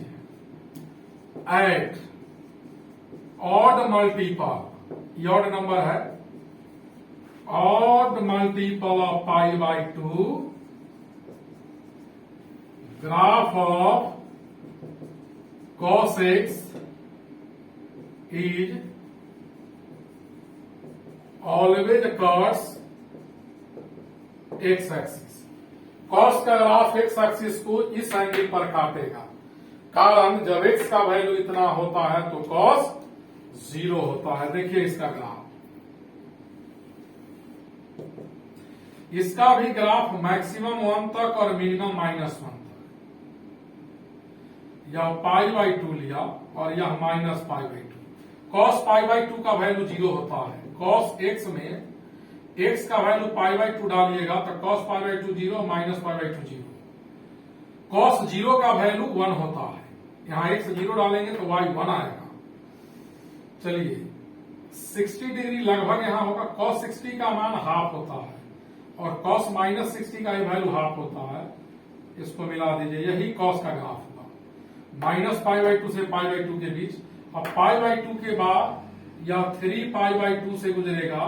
at odd multiple, ये ऑड नंबर है, odd multiple of pi/2, graph of cos x is always cuts x axis। cos का ग्राफ x एक्सिस को इस एंगल पर काटेगा, कारण जब x का वैल्यू इतना होता है तो cos 0 होता है। देखिए इसका ग्राफ, इसका भी ग्राफ मैक्सिमम 1 तक और मिनिमम -1 तक। यह पाई/2 लिया और यह -पाई/2। cos पाई/2 का वैल्यू 0 होता है। cos x में एक्स का वैल्यू π/2 डालिएगा तो cos π/2 0 माइनस π/2 0। cos 0 का वैल्यू 1 होता है, यहां x 0 डालेंगे तो y 1 आएगा। चलिए 60 डिग्री लगभग यहां होगा, cos 60 का मान हाफ होता है और cos माइनस 60 का वैल्यू हाफ होता है, इसको मिला दीजिए, यही cos का ग्राफ होगा। माइनस π/2 से π/2 के बीच, अब π/2 के बाद यह 3π/2 से गुजरेगा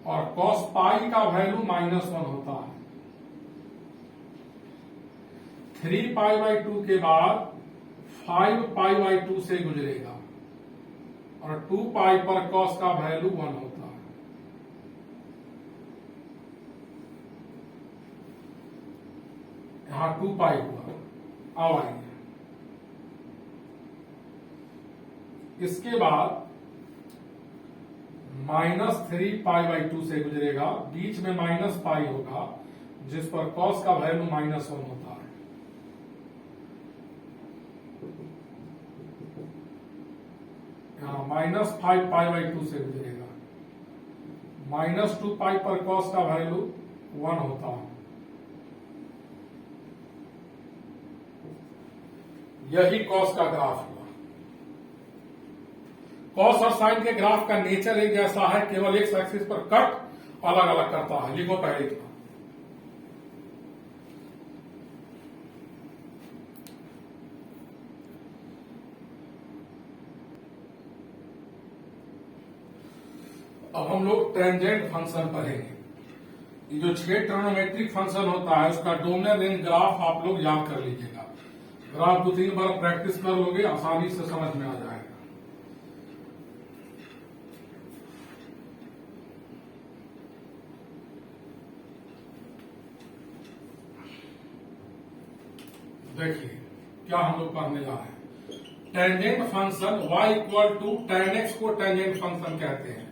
और cos पाई का वैल्यू -1 होता है। 3π/2 के बाद 5π/2 से गुजरेगा और 2π पर cos का वैल्यू 1 होता है। यहां 2π हुआ। अब आइए इसके बाद -3π/2 से गुजरेगा, बीच में -π होगा जिस पर cos का वैल्यू -1 होता है। यहां -5π/2 से गुजरेगा, -2π पर cos का वैल्यू 1 होता है। यही cos का ग्राफ हुआ। कॉस और साइन के ग्राफ का नेचर एक जैसा है, केवल एक्स एक्सिस पर कट अलग अलग करता है। लिखो पहले तो अब हम लोग टेंजेंट फंक्शन पढ़ेंगे। ये जो 6 ट्रिग्नोमेट्रिक फंक्शन होता है उसका डोमिनल रेंज ग्राफ आप लोग याद कर लीजिएगा। ग्राफ 2-3 बार प्रैक्टिस कर लोगे, आसानी से समझ में आ जाएगा। देखिए क्या हम लोग पढ़ने जा रहे हैं। Tangent function y equal to tan x को टेंजेंट फंक्शन कहते हैं।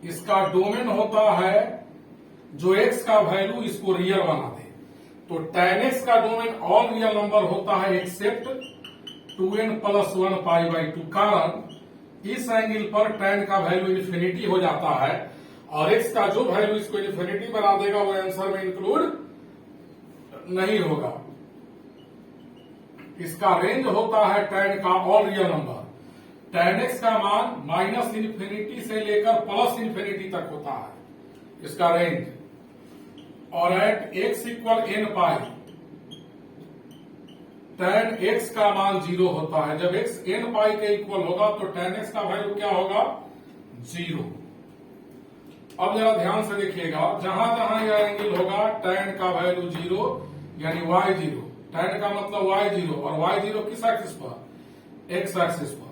इसका डोमेन होता है जो x का वैल्यू इसको रियल बना दे। तो tan x का डोमेन ऑल रियल नंबर होता है एक्सेप्ट 2n + 1π/2। कारण इस एंगल पर tan का वैल्यू इन्फिनिटी हो जाता है और x का जो वैल्यू इसको इन्फिनिटी बना देगा वो आंसर में इंक्लूड नहीं होगा। इसका रेंज होता है tan का all real number. tan x का मान -∞ से लेकर +∞ तक होता है इसका रेंज। और eight x = nπ tan x का मान 0 होता है। जब x nπ के इक्वल होगा तो tan x का वैल्यू क्या होगा? 0। अब जरा ध्यान से देखिएगा, जहां जहां यह एंगल होगा tan का वैल्यू 0 यानी y0। tan का मतलब y0 और y0 किस एक्सिस पर? x एक्सिस पर।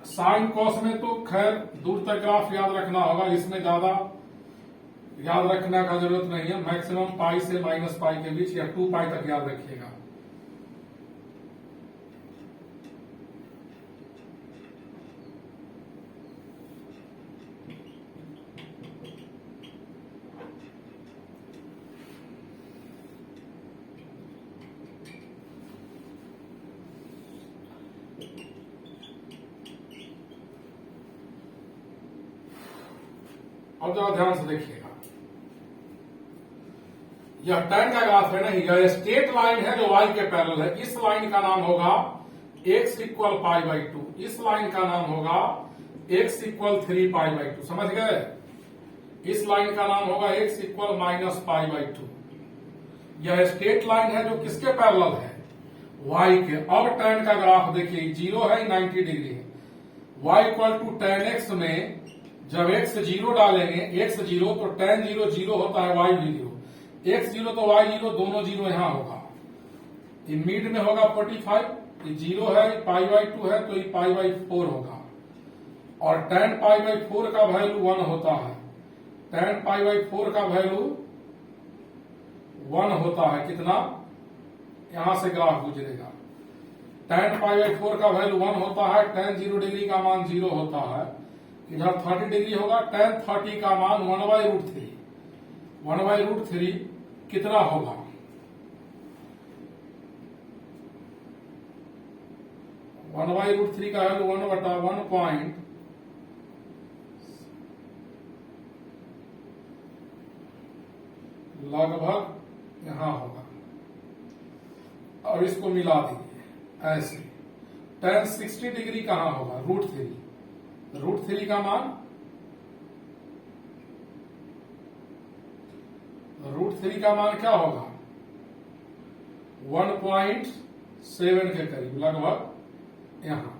साइन कॉस में तो खैर दूर तक ग्राफ याद रखना होगा, इसमें ज्यादा याद रखने का जरूरत नहीं है। मैक्सिमम पाई से -π के बीच या 2π तक याद रखिएगा। अब जरा ध्यान से देखिएगा, यह tan का ग्राफ है नहीं, यह स्ट्रेट लाइन है जो y के पैरेलल है। इस लाइन का नाम होगा x = π/2, इस लाइन का नाम होगा x = 3π/2। समझ गए? इस लाइन का नाम होगा x = -π/2। यह स्ट्रेट लाइन है जो किसके पैरेलल है? y के। अब tan का ग्राफ देखिए, 0 है 90 डिग्री है। y = tan x में जब x 0 डालेंगे, x 0 तो tan 0 0 होता है, y 0, x 0 तो y 0, दोनों 0 यहां होगा। ये मिड में होगा 45, ये 0 है, π/2 है तो ये π/4 होगा। और tan π/4 का वैल्यू 1 होता है। tan π/4 का वैल्यू 1 होता है। कितना? यहां से ग्राफ गुजरेगा। tan π/4 का वैल्यू 1 होता है। tan 0 डिग्री का मान 0 होता है। इधर 30 डिग्री होगा। tan 30 का मान 1/√3। 1/√3 कितना होगा? 1/√3 का वैल्यू 1/1 लगभग यहां होगा। अब इसको मिला दीजिए ऐसे। tan 60 डिग्री कहां होगा? √3। √3 का मान क्या होगा? 1.7 के करीब, लगभग यहां।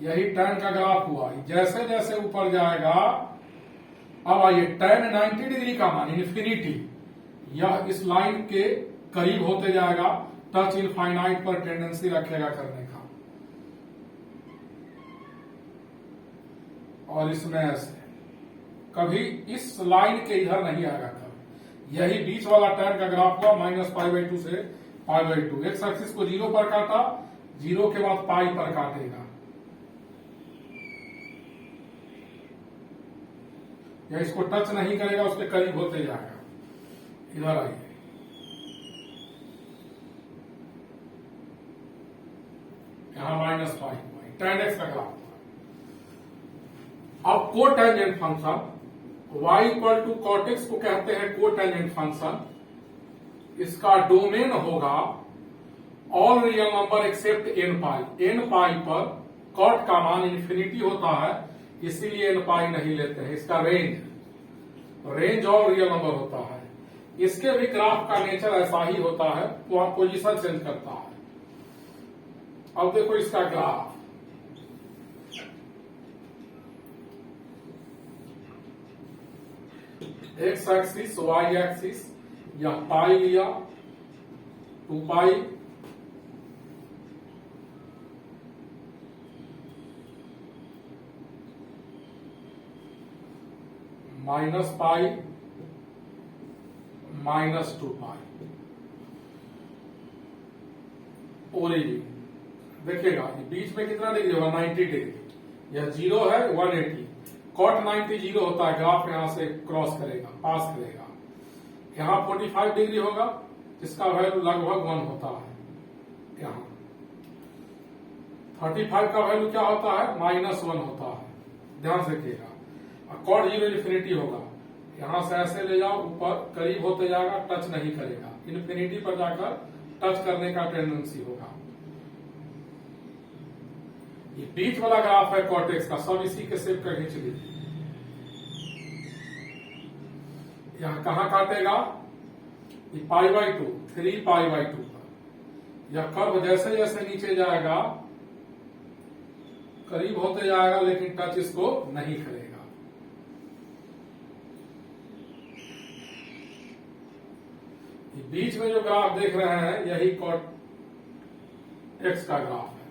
यही tan का ग्राफ हुआ। जैसे जैसे ऊपर जाएगा, अब आइए tan 90 डिग्री का मान इन्फिनिटी, यह इस लाइन के करीब होते जाएगा, टच इनफाइनाइट पर टेंडेंसी रखेगा करने का। और इसमें ऐसे कभी इस लाइन के इधर नहीं आएगा कभी। यही बीच वाला tan का ग्राफ हुआ -π/2 से π/2। एक्स एक्सिस को 0 पर काटा, 0 के बाद पाई पर काटेगा। या इसको टच नहीं करेगा, उसके करीब होते जाएगा। इधर आइए, यहां -π हुआ, tan x का ग्राफ हुआ। अब cotangent function y = cot x को कहते हैं कोटेंजेंट फंक्शन। इसका डोमेन होगा all real number except n पाई पर cot का मान इन्फिनिटी होता है, इसीलिए n पाई नहीं लेते हैं। इसका रेंज ऑल रियल नंबर होता है। इसके भी ग्राफ का नेचर ऐसा ही होता है, वो पोजीशन चेंज करता है। अब देखो इसका graph, x axis y axis, यह पाई लिया 2 पाई, -π -2 पाई। ओरिजिन देखिएगा, बीच में कितना डिग्री होगा? 90 डिग्री। यह 0 है, 180। cot 90 0 होता है, ग्राफ यहां से क्रॉस करेगा, पास करेगा। यहां 45 डिग्री होगा, जिसका वैल्यू लगभग 1 होता है। यहां 35 का वैल्यू क्या होता है? -1 होता है। ध्यान से देखिएगा। cot 0 इन्फिनिटी होगा, यहां से ऐसे ले जाओ, ऊपर करीब होते जाएगा, टच नहीं करेगा। इन्फिनिटी पर जाकर टच करने का टेंडेंसी होगा। ये बीच वाला ग्राफ है cot x का, सब इसी के शेप का खींच लीजिए। यहां कहां काटेगा? ये π/2, 3 π/2 पर। यह कर्व जैसे जैसे नीचे जाएगा, करीब होते जाएगा, लेकिन टच इसको नहीं करेगा। बीच में जो ग्राफ देख रहे हैं, यही cot x का ग्राफ है।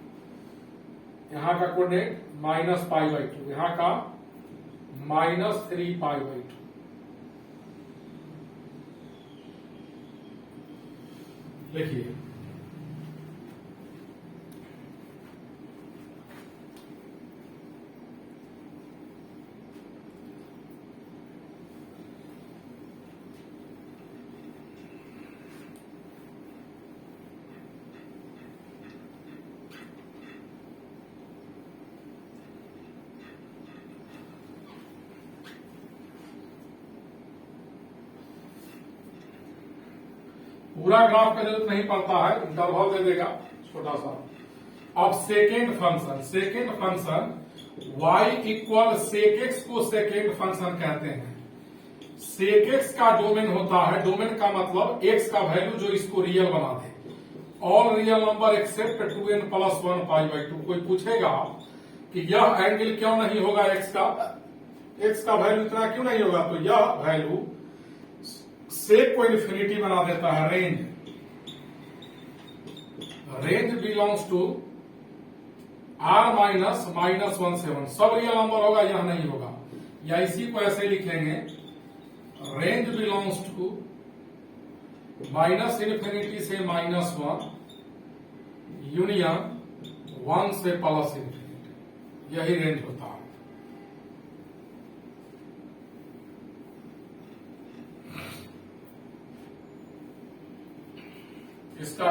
यहां का कोऑर्डिनेट -π/2, यहां का -3 π/2। देखिए, पूरा ग्राफ का जरूरत नहीं पड़ता है, इंटरवल दे देगा छोटा सा। अब second function y = sec x को सेकेंड फंक्शन कहते हैं। sec x का डोमेन होता है, डोमेन का मतलब x का वैल्यू जो इसको रियल बना दे। All real number except 2n + 1 π/2। कोई पूछेगा कि यह एंगल क्यों नहीं होगा x का वैल्यू इतना क्यों नहीं होगा, तो यह वैल्यू सेक को इन्फिनिटी बना देता है। रेंज बिलोंग्स टू r -(-1 सब रियल नंबर होगा, यह नहीं होगा। या इसी को ऐसे लिखेंगे, रेंज बिलोंग्स टू -∞ से -1 यूनियन 1 से +∞। यही रेंज होता है। इसका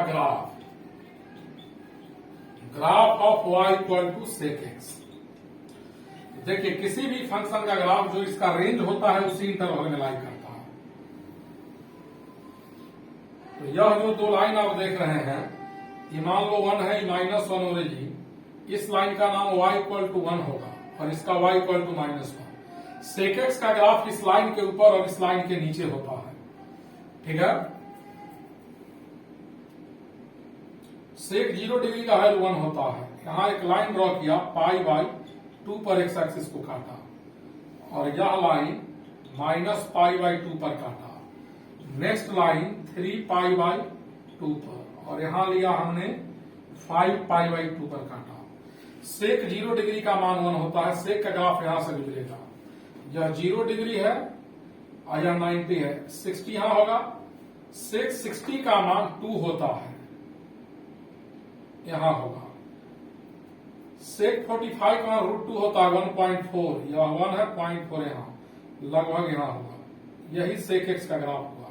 graph of y = sec x। देखिए किसी भी फंक्शन का ग्राफ जो इसका रेंज होता है उसी इंटरवल में लाई करता है। तो यह जो दो लाइन आप देख रहे हैं, ये मान लो 1 है, -1 ओरिजिन, इस लाइन का नाम y इक्वल टू 1 होगा और इसका y इक्वल टू -1। सेकेक्स का ग्राफ इस लाइन के ऊपर और इस लाइन के नीचे होता है, ठीक है। सेक 0 डिग्री का वैल्यू 1 होता है। यहां एक लाइन ड्रॉ किया, π/2 पर एक्स एक्सिस को काटा और यह लाइन -π/2 पर काटा। नेक्स्ट लाइन 3π/2 पर और यहां लिया हमने 5π/2 पर काटा। सेक 0 डिग्री का मान 1 होता है। सेक का ग्राफ यहां से गुजरेगा, यह 0 डिग्री है और यह 90 है, 60 यहां होगा। सेक 60 का मान 2 होता है, यहां होगा। सेक 45 का √2 होता है 1.4, यह 1 है, 0.4 यहां लगभग यहां होगा। यही सेक एक्स का ग्राफ होगा।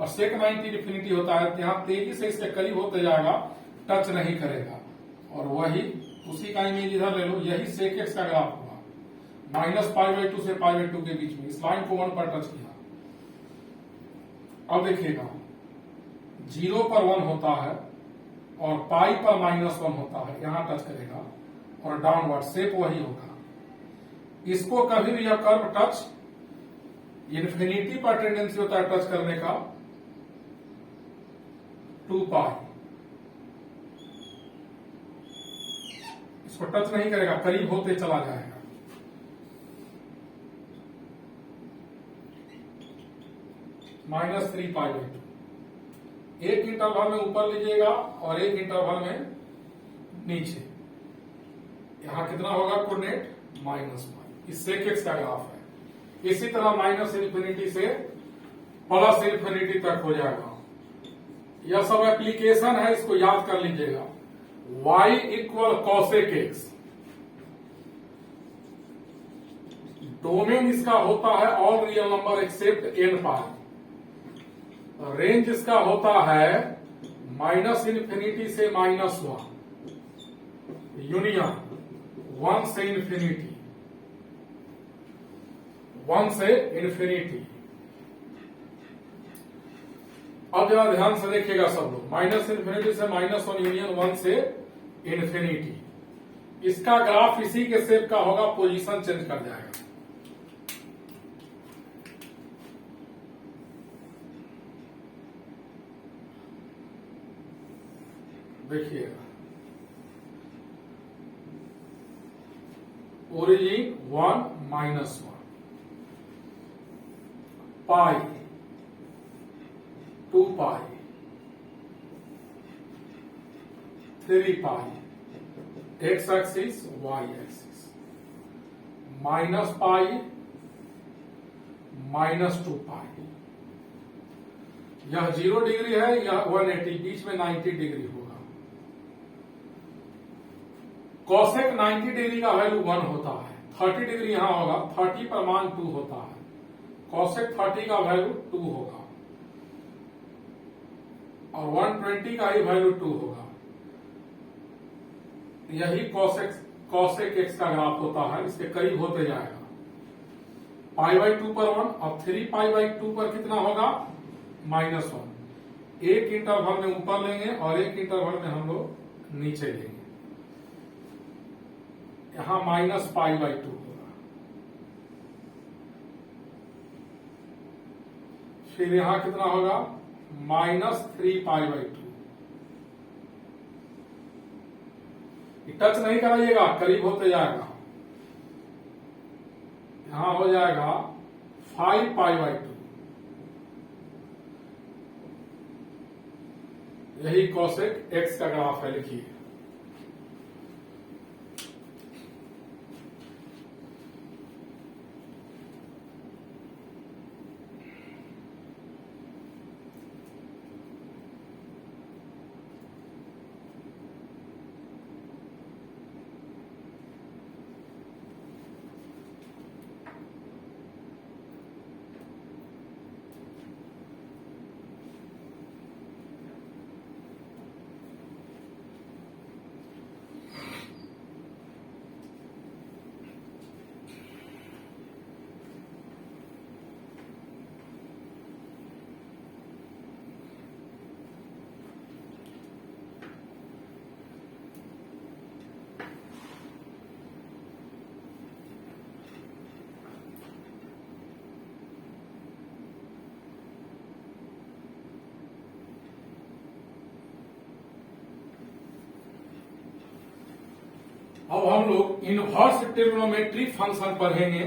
और सेक 90 डिफिनिटी होता है, यहां तेजी से इसके करीब होते जाएगा, टच नहीं करेगा। और वही उसी का इमेज इधर ले लो, यही सेक एक्स का ग्राफ होगा, -π/2 से π/2 के बीच में। इस लाइन को 1 पर टच किया। अब देखिएगा 0 पर 1 होता है और पाई पर -1 होता है, यहां टच करेगा और डाउनवर्ड शेप वही होगा। इसको कभी भी यह कर्व टच इन्फिनिटी पर टेंडेंसी होता है टच करने का, 2π। इसको टच नहीं करेगा, करीब होते चला जाएगा। -3π/2 एक इंटरवल में ऊपर लीजिएगा और एक इंटरवल में नीचे। यहां कितना होगा कोऑर्डिनेट -π। इस सेक एक्स का ग्राफ है। इसी तरह -∞ से +∞ तक हो जाएगा। यह सब एप्लीकेशन है, इसको याद कर लीजिएगा। y equal cosec x, domain इसका होता है all real number except n π। Range इसका होता है -∞ से -1, यूनियन 1 से इंफिनिटी, 1 से इंफिनिटी। अब जरा ध्यान से देखिएगा सब लोग, -∞ से -1 यूनियन 1 से इंफिनिटी। इसका ग्राफ इसी के शेप का होगा, पोजीशन चेंज कर जाएगा। देखिएगा ओरिजिन 1 -1, पाई 2π, 3π, एक्स एक्सिस y एक्सिस, -π, -2π। यह 0 डिग्री है, यह 180, बीच में 90 डिग्री होगा। कॉसेक 90 डिग्री का वैल्यू 1 होता है, 30 डिग्री यहां होगा, 30 पर मान 2 होता है। कॉसेक 30 का वैल्यू 2 होगा और 120 का ही वैल्यू 2 होगा। यही कॉसेक एक्स का ग्राफ होता है, इसके करीब होते जाएगा। π/2 पर 1 और 3π/2 पर कितना होगा, -1। एक इंटरवल में ऊपर लेंगे और एक इंटरवल में हम लोग नीचे लेंगे। यहां -π/2 होगा, फिर यहां कितना होगा, -3π/2। टच नहीं कराइएगा, करीब होते जाएगा। यहां हो जाएगा 5π/2। यही कॉसेक एक्स का ग्राफ है, लिखिए। अब हम लोग इनवर्स ट्रिग्नोमेट्रिक फंक्शन पढ़ेंगे,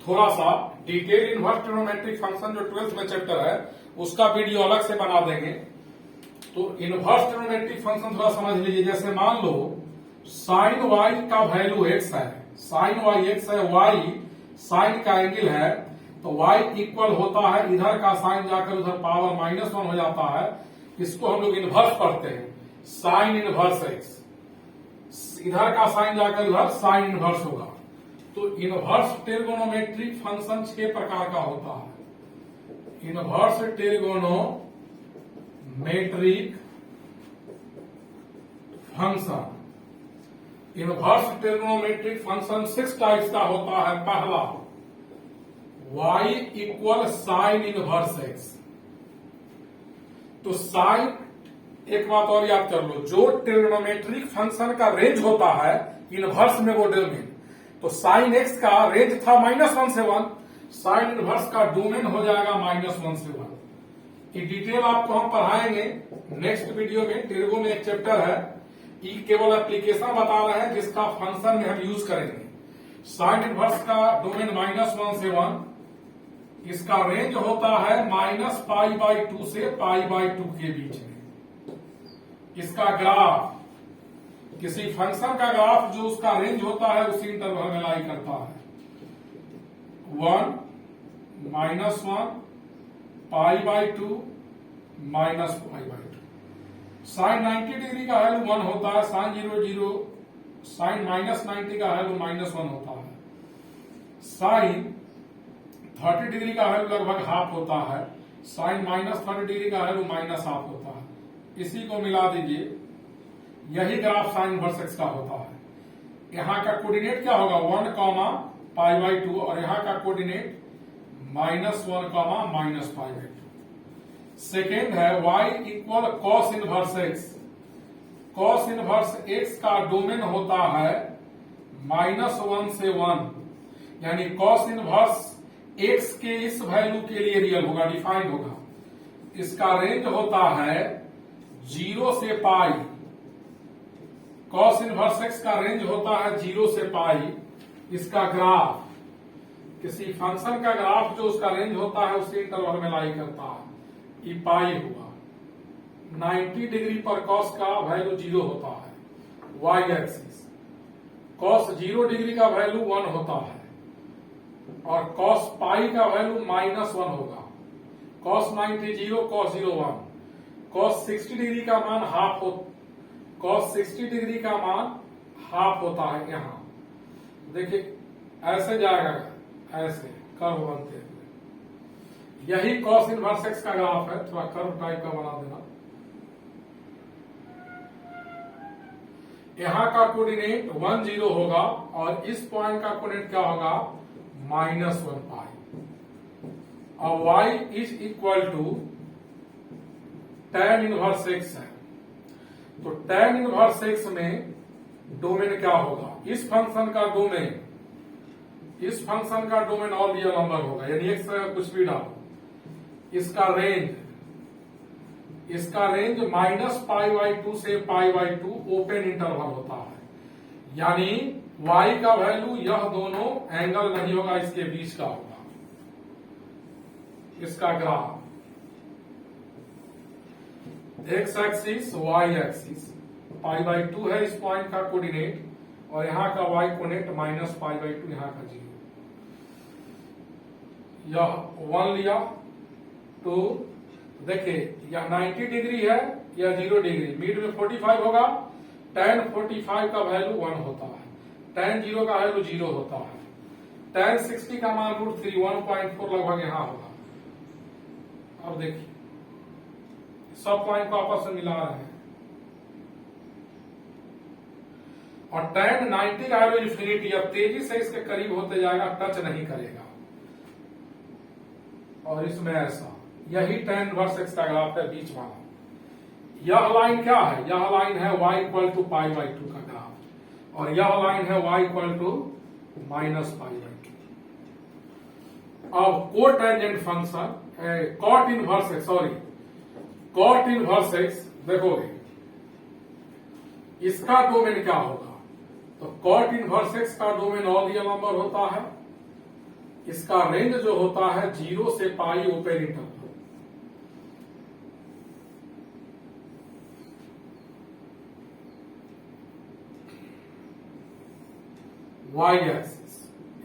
थोड़ा सा डिटेल इनवर्स ट्रिग्नोमेट्रिक फंक्शन जो 12th में चैप्टर है उसका वीडियो अलग से बना देंगे। तो इनवर्स ट्रिग्नोमेट्रिक फंक्शन थोड़ा समझ लीजिए। जैसे मान लो साइन वाई का वैल्यू एक्स है, साइन वाई एक्स है, वाई साइन का एंगल है, तो वाई इक्वल होता है, इधर का साइन जाकर उधर पावर -1 हो जाता है। इसको हम लोग इनवर्स पढ़ते हैं, साइन इनवर्स एक्स, इधर का साइन जाकर उधर साइन इनवर्स होगा। तो इनवर्स ट्रिगोनोमेट्रिक फंक्शन 6 प्रकार का होता है। Inverse trigonometric function, inverse trigonometric function 6 types का होता है। पहला y equal sine inverse x. तो साइन, एक बात और याद कर लो, जो ट्रिगोनोमेट्रिक फंक्शन का रेंज होता है इनवर्स में वो डोमेन, तो साइन एक्स का रेंज था -1 से 1, साइन इनवर्स का डोमेन हो जाएगा -1 से 1। ये डिटेल आपको हम पढ़ाएंगे नेक्स्ट वीडियो में। ट्रिगो में एक चैप्टर है, ये केवल एप्लीकेशन बता रहे हैं जिसका फंक्शन में हम यूज करेंगे। साइन इनवर्स का डोमेन -1 से 1, इसका रेंज होता है -π/2 से π/2 के बीच में। इसका ग्राफ, किसी फंक्शन का ग्राफ जो उसका रेंज होता है उसी इंटरवल में लाई करता है। 1 -1 π/2 -π/2। साइन 90 डिग्री का वैल्यू 1 होता है, साइन 0 साइन -90 का वैल्यू -1 होता है, साइन 30 डिग्री का वैल्यू लगभग हाफ होता है, साइन -30 डिग्री का वैल्यू -हाफ होता है। इसी को मिला दीजिए, यही ग्राफ साइन इनवर्स एक्स का होता है। यहां का कोऑर्डिनेट क्या होगा, 1, π/2, और यहां का कोऑर्डिनेट -1, -π/2। सेकेंड है y equal cos inverse x. Cos inverse x का डोमेन होता है -1 से 1, यानी कॉस इनवर्स एक्स के इस वैल्यू के लिए रियल होगा, डिफाइंड होगा। इसका रेंज होता है 0 से पाई। कॉस इनवर्स एक्स का रेंज होता है 0 से पाई। इसका ग्राफ, किसी फंक्शन का ग्राफ जो उसका रेंज होता है उसी इंटरवल में लाई करता है। ये पाई हुआ 90 डिग्री पर कॉस का वैल्यू 0 होता है, वाई एक्सिस। कॉस 0 डिग्री का वैल्यू 1 होता है, और कॉस पाई का वैल्यू -1 होगा। Cos 90 0, cos 0 1। कॉस 60 डिग्री का मान हाफ हो, कॉस 60 डिग्री का मान हाफ होता है। यहां देखिए ऐसे जाएगा, ऐसे कर्व बनते हुए, यही कॉस इनवर्स एक्स का ग्राफ है। थोड़ा कर्व टाइप का बना देना। यहां का कोऑर्डिनेट 1 0 होगा, और इस पॉइंट का कोऑर्डिनेट क्या होगा, -1 पाई। और y is equal to tan inverse x है। तो tan इनवर्स एक्स में डोमेन क्या होगा, इस फंक्शन का डोमेन, इस फंक्शन का डोमेन ऑल रियल नंबर होगा, यानी एक्स कुछ भी डालो। इसका रेंज, इसका रेंज -π/2 से π/2 ओपन इंटरवल होता है, यानी y का वैल्यू यह दोनों एंगल नहीं होगा, इसके बीच का होगा। इसका graph x axis, y axis, π/2 है इस पॉइंट का कोऑर्डिनेट, और यहां का y कोऑर्डिनेट -π/2, यहां का 0। यह 1 लिया, 2, देखिए यह 90 डिग्री है, यह 0 डिग्री, मिड में 45 होगा। tan 45 का वैल्यू 1 होता है, tan 0 का वैल्यू 0 होता है। tan 60 का मान √3 1.4 लगभग यहां होगा। अब देखिए सब पॉइंट को आपस में मिला रहे हैं, और tan 90 का वैल्यू इंफिनिटी, अब तेजी से इसके करीब होते जाएगा, टच नहीं करेगा। और इसमें ऐसा, यही tan इनवर्स एक्स का ग्राफ है, बीच वाला। यह लाइन क्या है, यह लाइन है y इक्वल टू π/2 का ग्राफ, और यह लाइन है y इक्वल टू -π/2। अब cotangent function cot inverse x, sorry cot inverse x देखोगे, इसका डोमेन क्या होगा, तो कॉट इनवर्स एक्स का डोमेन ऑल रियल नंबर होता है। इसका रेंज जो होता है 0 से pi open interval. Y axis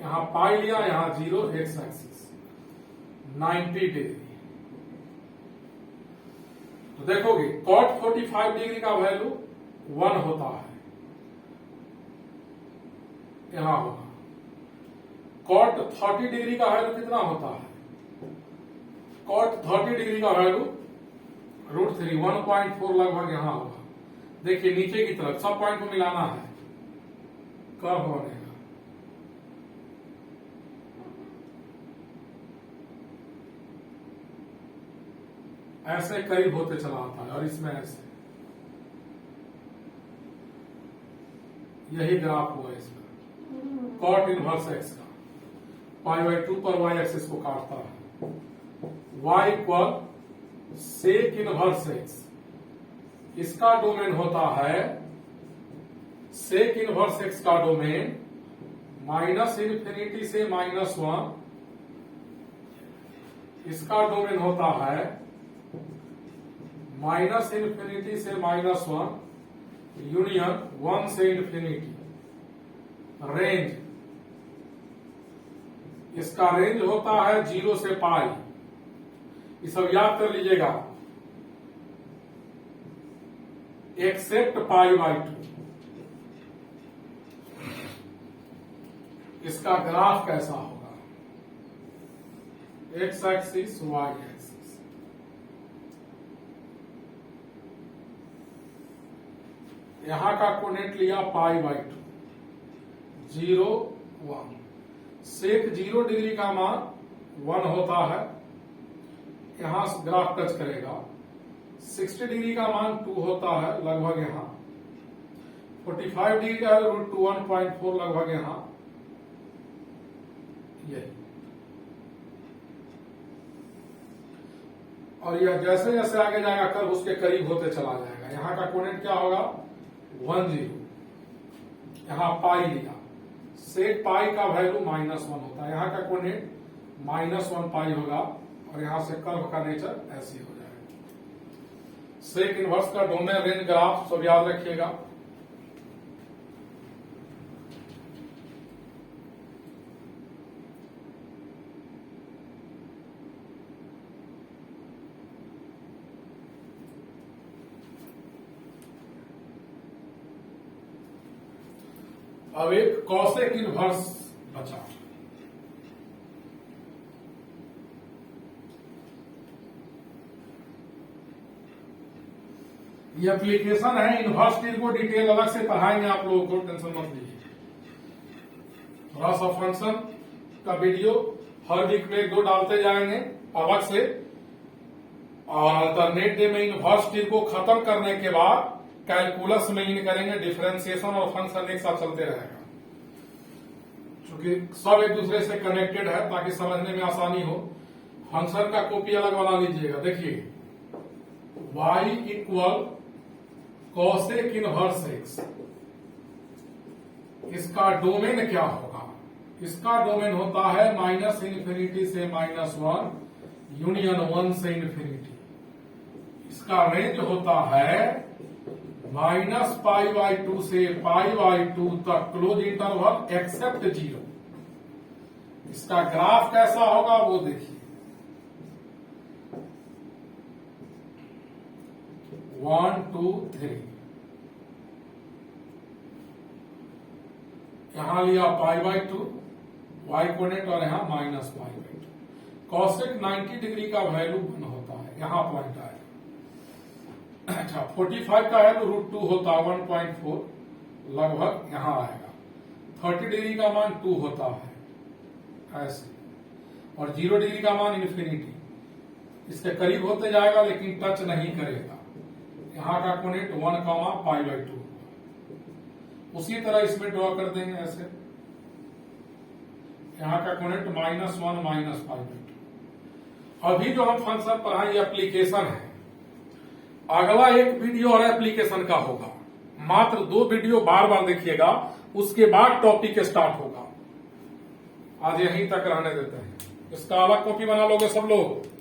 यहां पाई लिया, यहां 0 एक्स एक्सिस 90 डिग्री। तो देखोगे कॉट 45 डिग्री का वैल्यू 1 होता है, यहां होगा। कॉट 30 डिग्री का वैल्यू कितना होता है? कॉट 30 डिग्री का वैल्यू √3 1.4 लगभग यहां होगा। देखिए नीचे की तरफ सब पॉइंट को मिलाना है, कर्व बनेगा। ऐसे करीब होते चला आता है और इसमें ऐसे, यही ग्राफ हुआ इसमें कॉट इनवर्स एक्स का। π/2 पर y एक्सिस को काटता है। y equal sec inverse x, इसका डोमेन होता है सेक इनवर्स एक्स का डोमेन -∞ से -1, इसका डोमेन होता है -∞ से -1 यूनियन 1 से इंफिनिटी। रेंज, इसका रेंज होता है 0 से पाई। ये सब याद कर लीजिएगा, एक्सेप्ट π/2। इसका ग्राफ कैसा होगा? X axis y axis. यहां का कोऑर्डिनेट लिया π/2, 0 1। सेक 0 डिग्री का मान 1 होता है, यहां ग्राफ टच करेगा। 60 डिग्री का मान 2 होता है लगभग यहां। 45 डिग्री का √2 1.4 लगभग यहां। यही, और यह जैसे जैसे आगे जाएगा कर्व उसके करीब होते चला जाएगा। यहां का कोऑर्डिनेट क्या होगा? 1 0। यहां पाई लिया, सेक पाई का वैल्यू -1 होता है। यहां का कोऑर्डिनेट -1 पाई होगा और यहां से कर्व का नेचर ऐसे हो जाएगा। सेक इनवर्स का डोमेन रेंज ग्राफ सब याद रखिएगा। अब एक कॉसेक इनवर्स बचा। ये एप्लीकेशन है, इनवर्स को डिटेल अलग से पढ़ाएंगे आप लोगों को, टेंशन मत लीजिए। थोड़ा सा फंक्शन का वीडियो हर वीक में 1-2 डालते जाएंगे अलग से, और अल्टरनेट डे में इनवर्स को खत्म करने के बाद कैलकुलस में इन करेंगे। डिफरेंशिएशन और फंक्शन एक साथ चलते रहेगा, क्योंकि सब एक दूसरे से कनेक्टेड है ताकि समझने में आसानी हो। फंक्शन का कॉपी अलग बना लीजिएगा। देखिए y equal cosec inverse x, इसका डोमेन क्या होगा? इसका डोमेन होता है -∞ से -1 यूनियन 1 से इंफिनिटी। इसका रेंज होता है -π/2 से π/2 तक क्लोज इंटरवल एक्सेप्ट 0। इसका ग्राफ कैसा होगा वो देखिए। 1 2 3, यहां लिया π/2 y कोऑर्डिनेट और यहां -π/2। कॉसेक 90 डिग्री का वैल्यू 1 होता है, यहां पॉइंट आएगा। अच्छा 45 का है तो √2 होता है 1.4 लगभग यहां आएगा। 30 डिग्री का मान 2 होता है ऐसे, और 0 डिग्री का मान इंफिनिटी। इसके करीब होते जाएगा लेकिन टच नहीं करेगा। यहां का कोऑर्डिनेट 1, π/2। उसी तरह इसमें ड्रॉ कर देंगे ऐसे। यहां का कोऑर्डिनेट -1 -π/2। अभी जो हम फंक्शन पढ़ाएं ये एप्लीकेशन है। अगला एक वीडियो और एप्लीकेशन का होगा। मात्र 2 वीडियो बार बार देखिएगा, उसके बाद टॉपिक स्टार्ट होगा। आज यहीं तक रहने देते हैं, इसका अलग कॉपी बना लोगे सब लोग।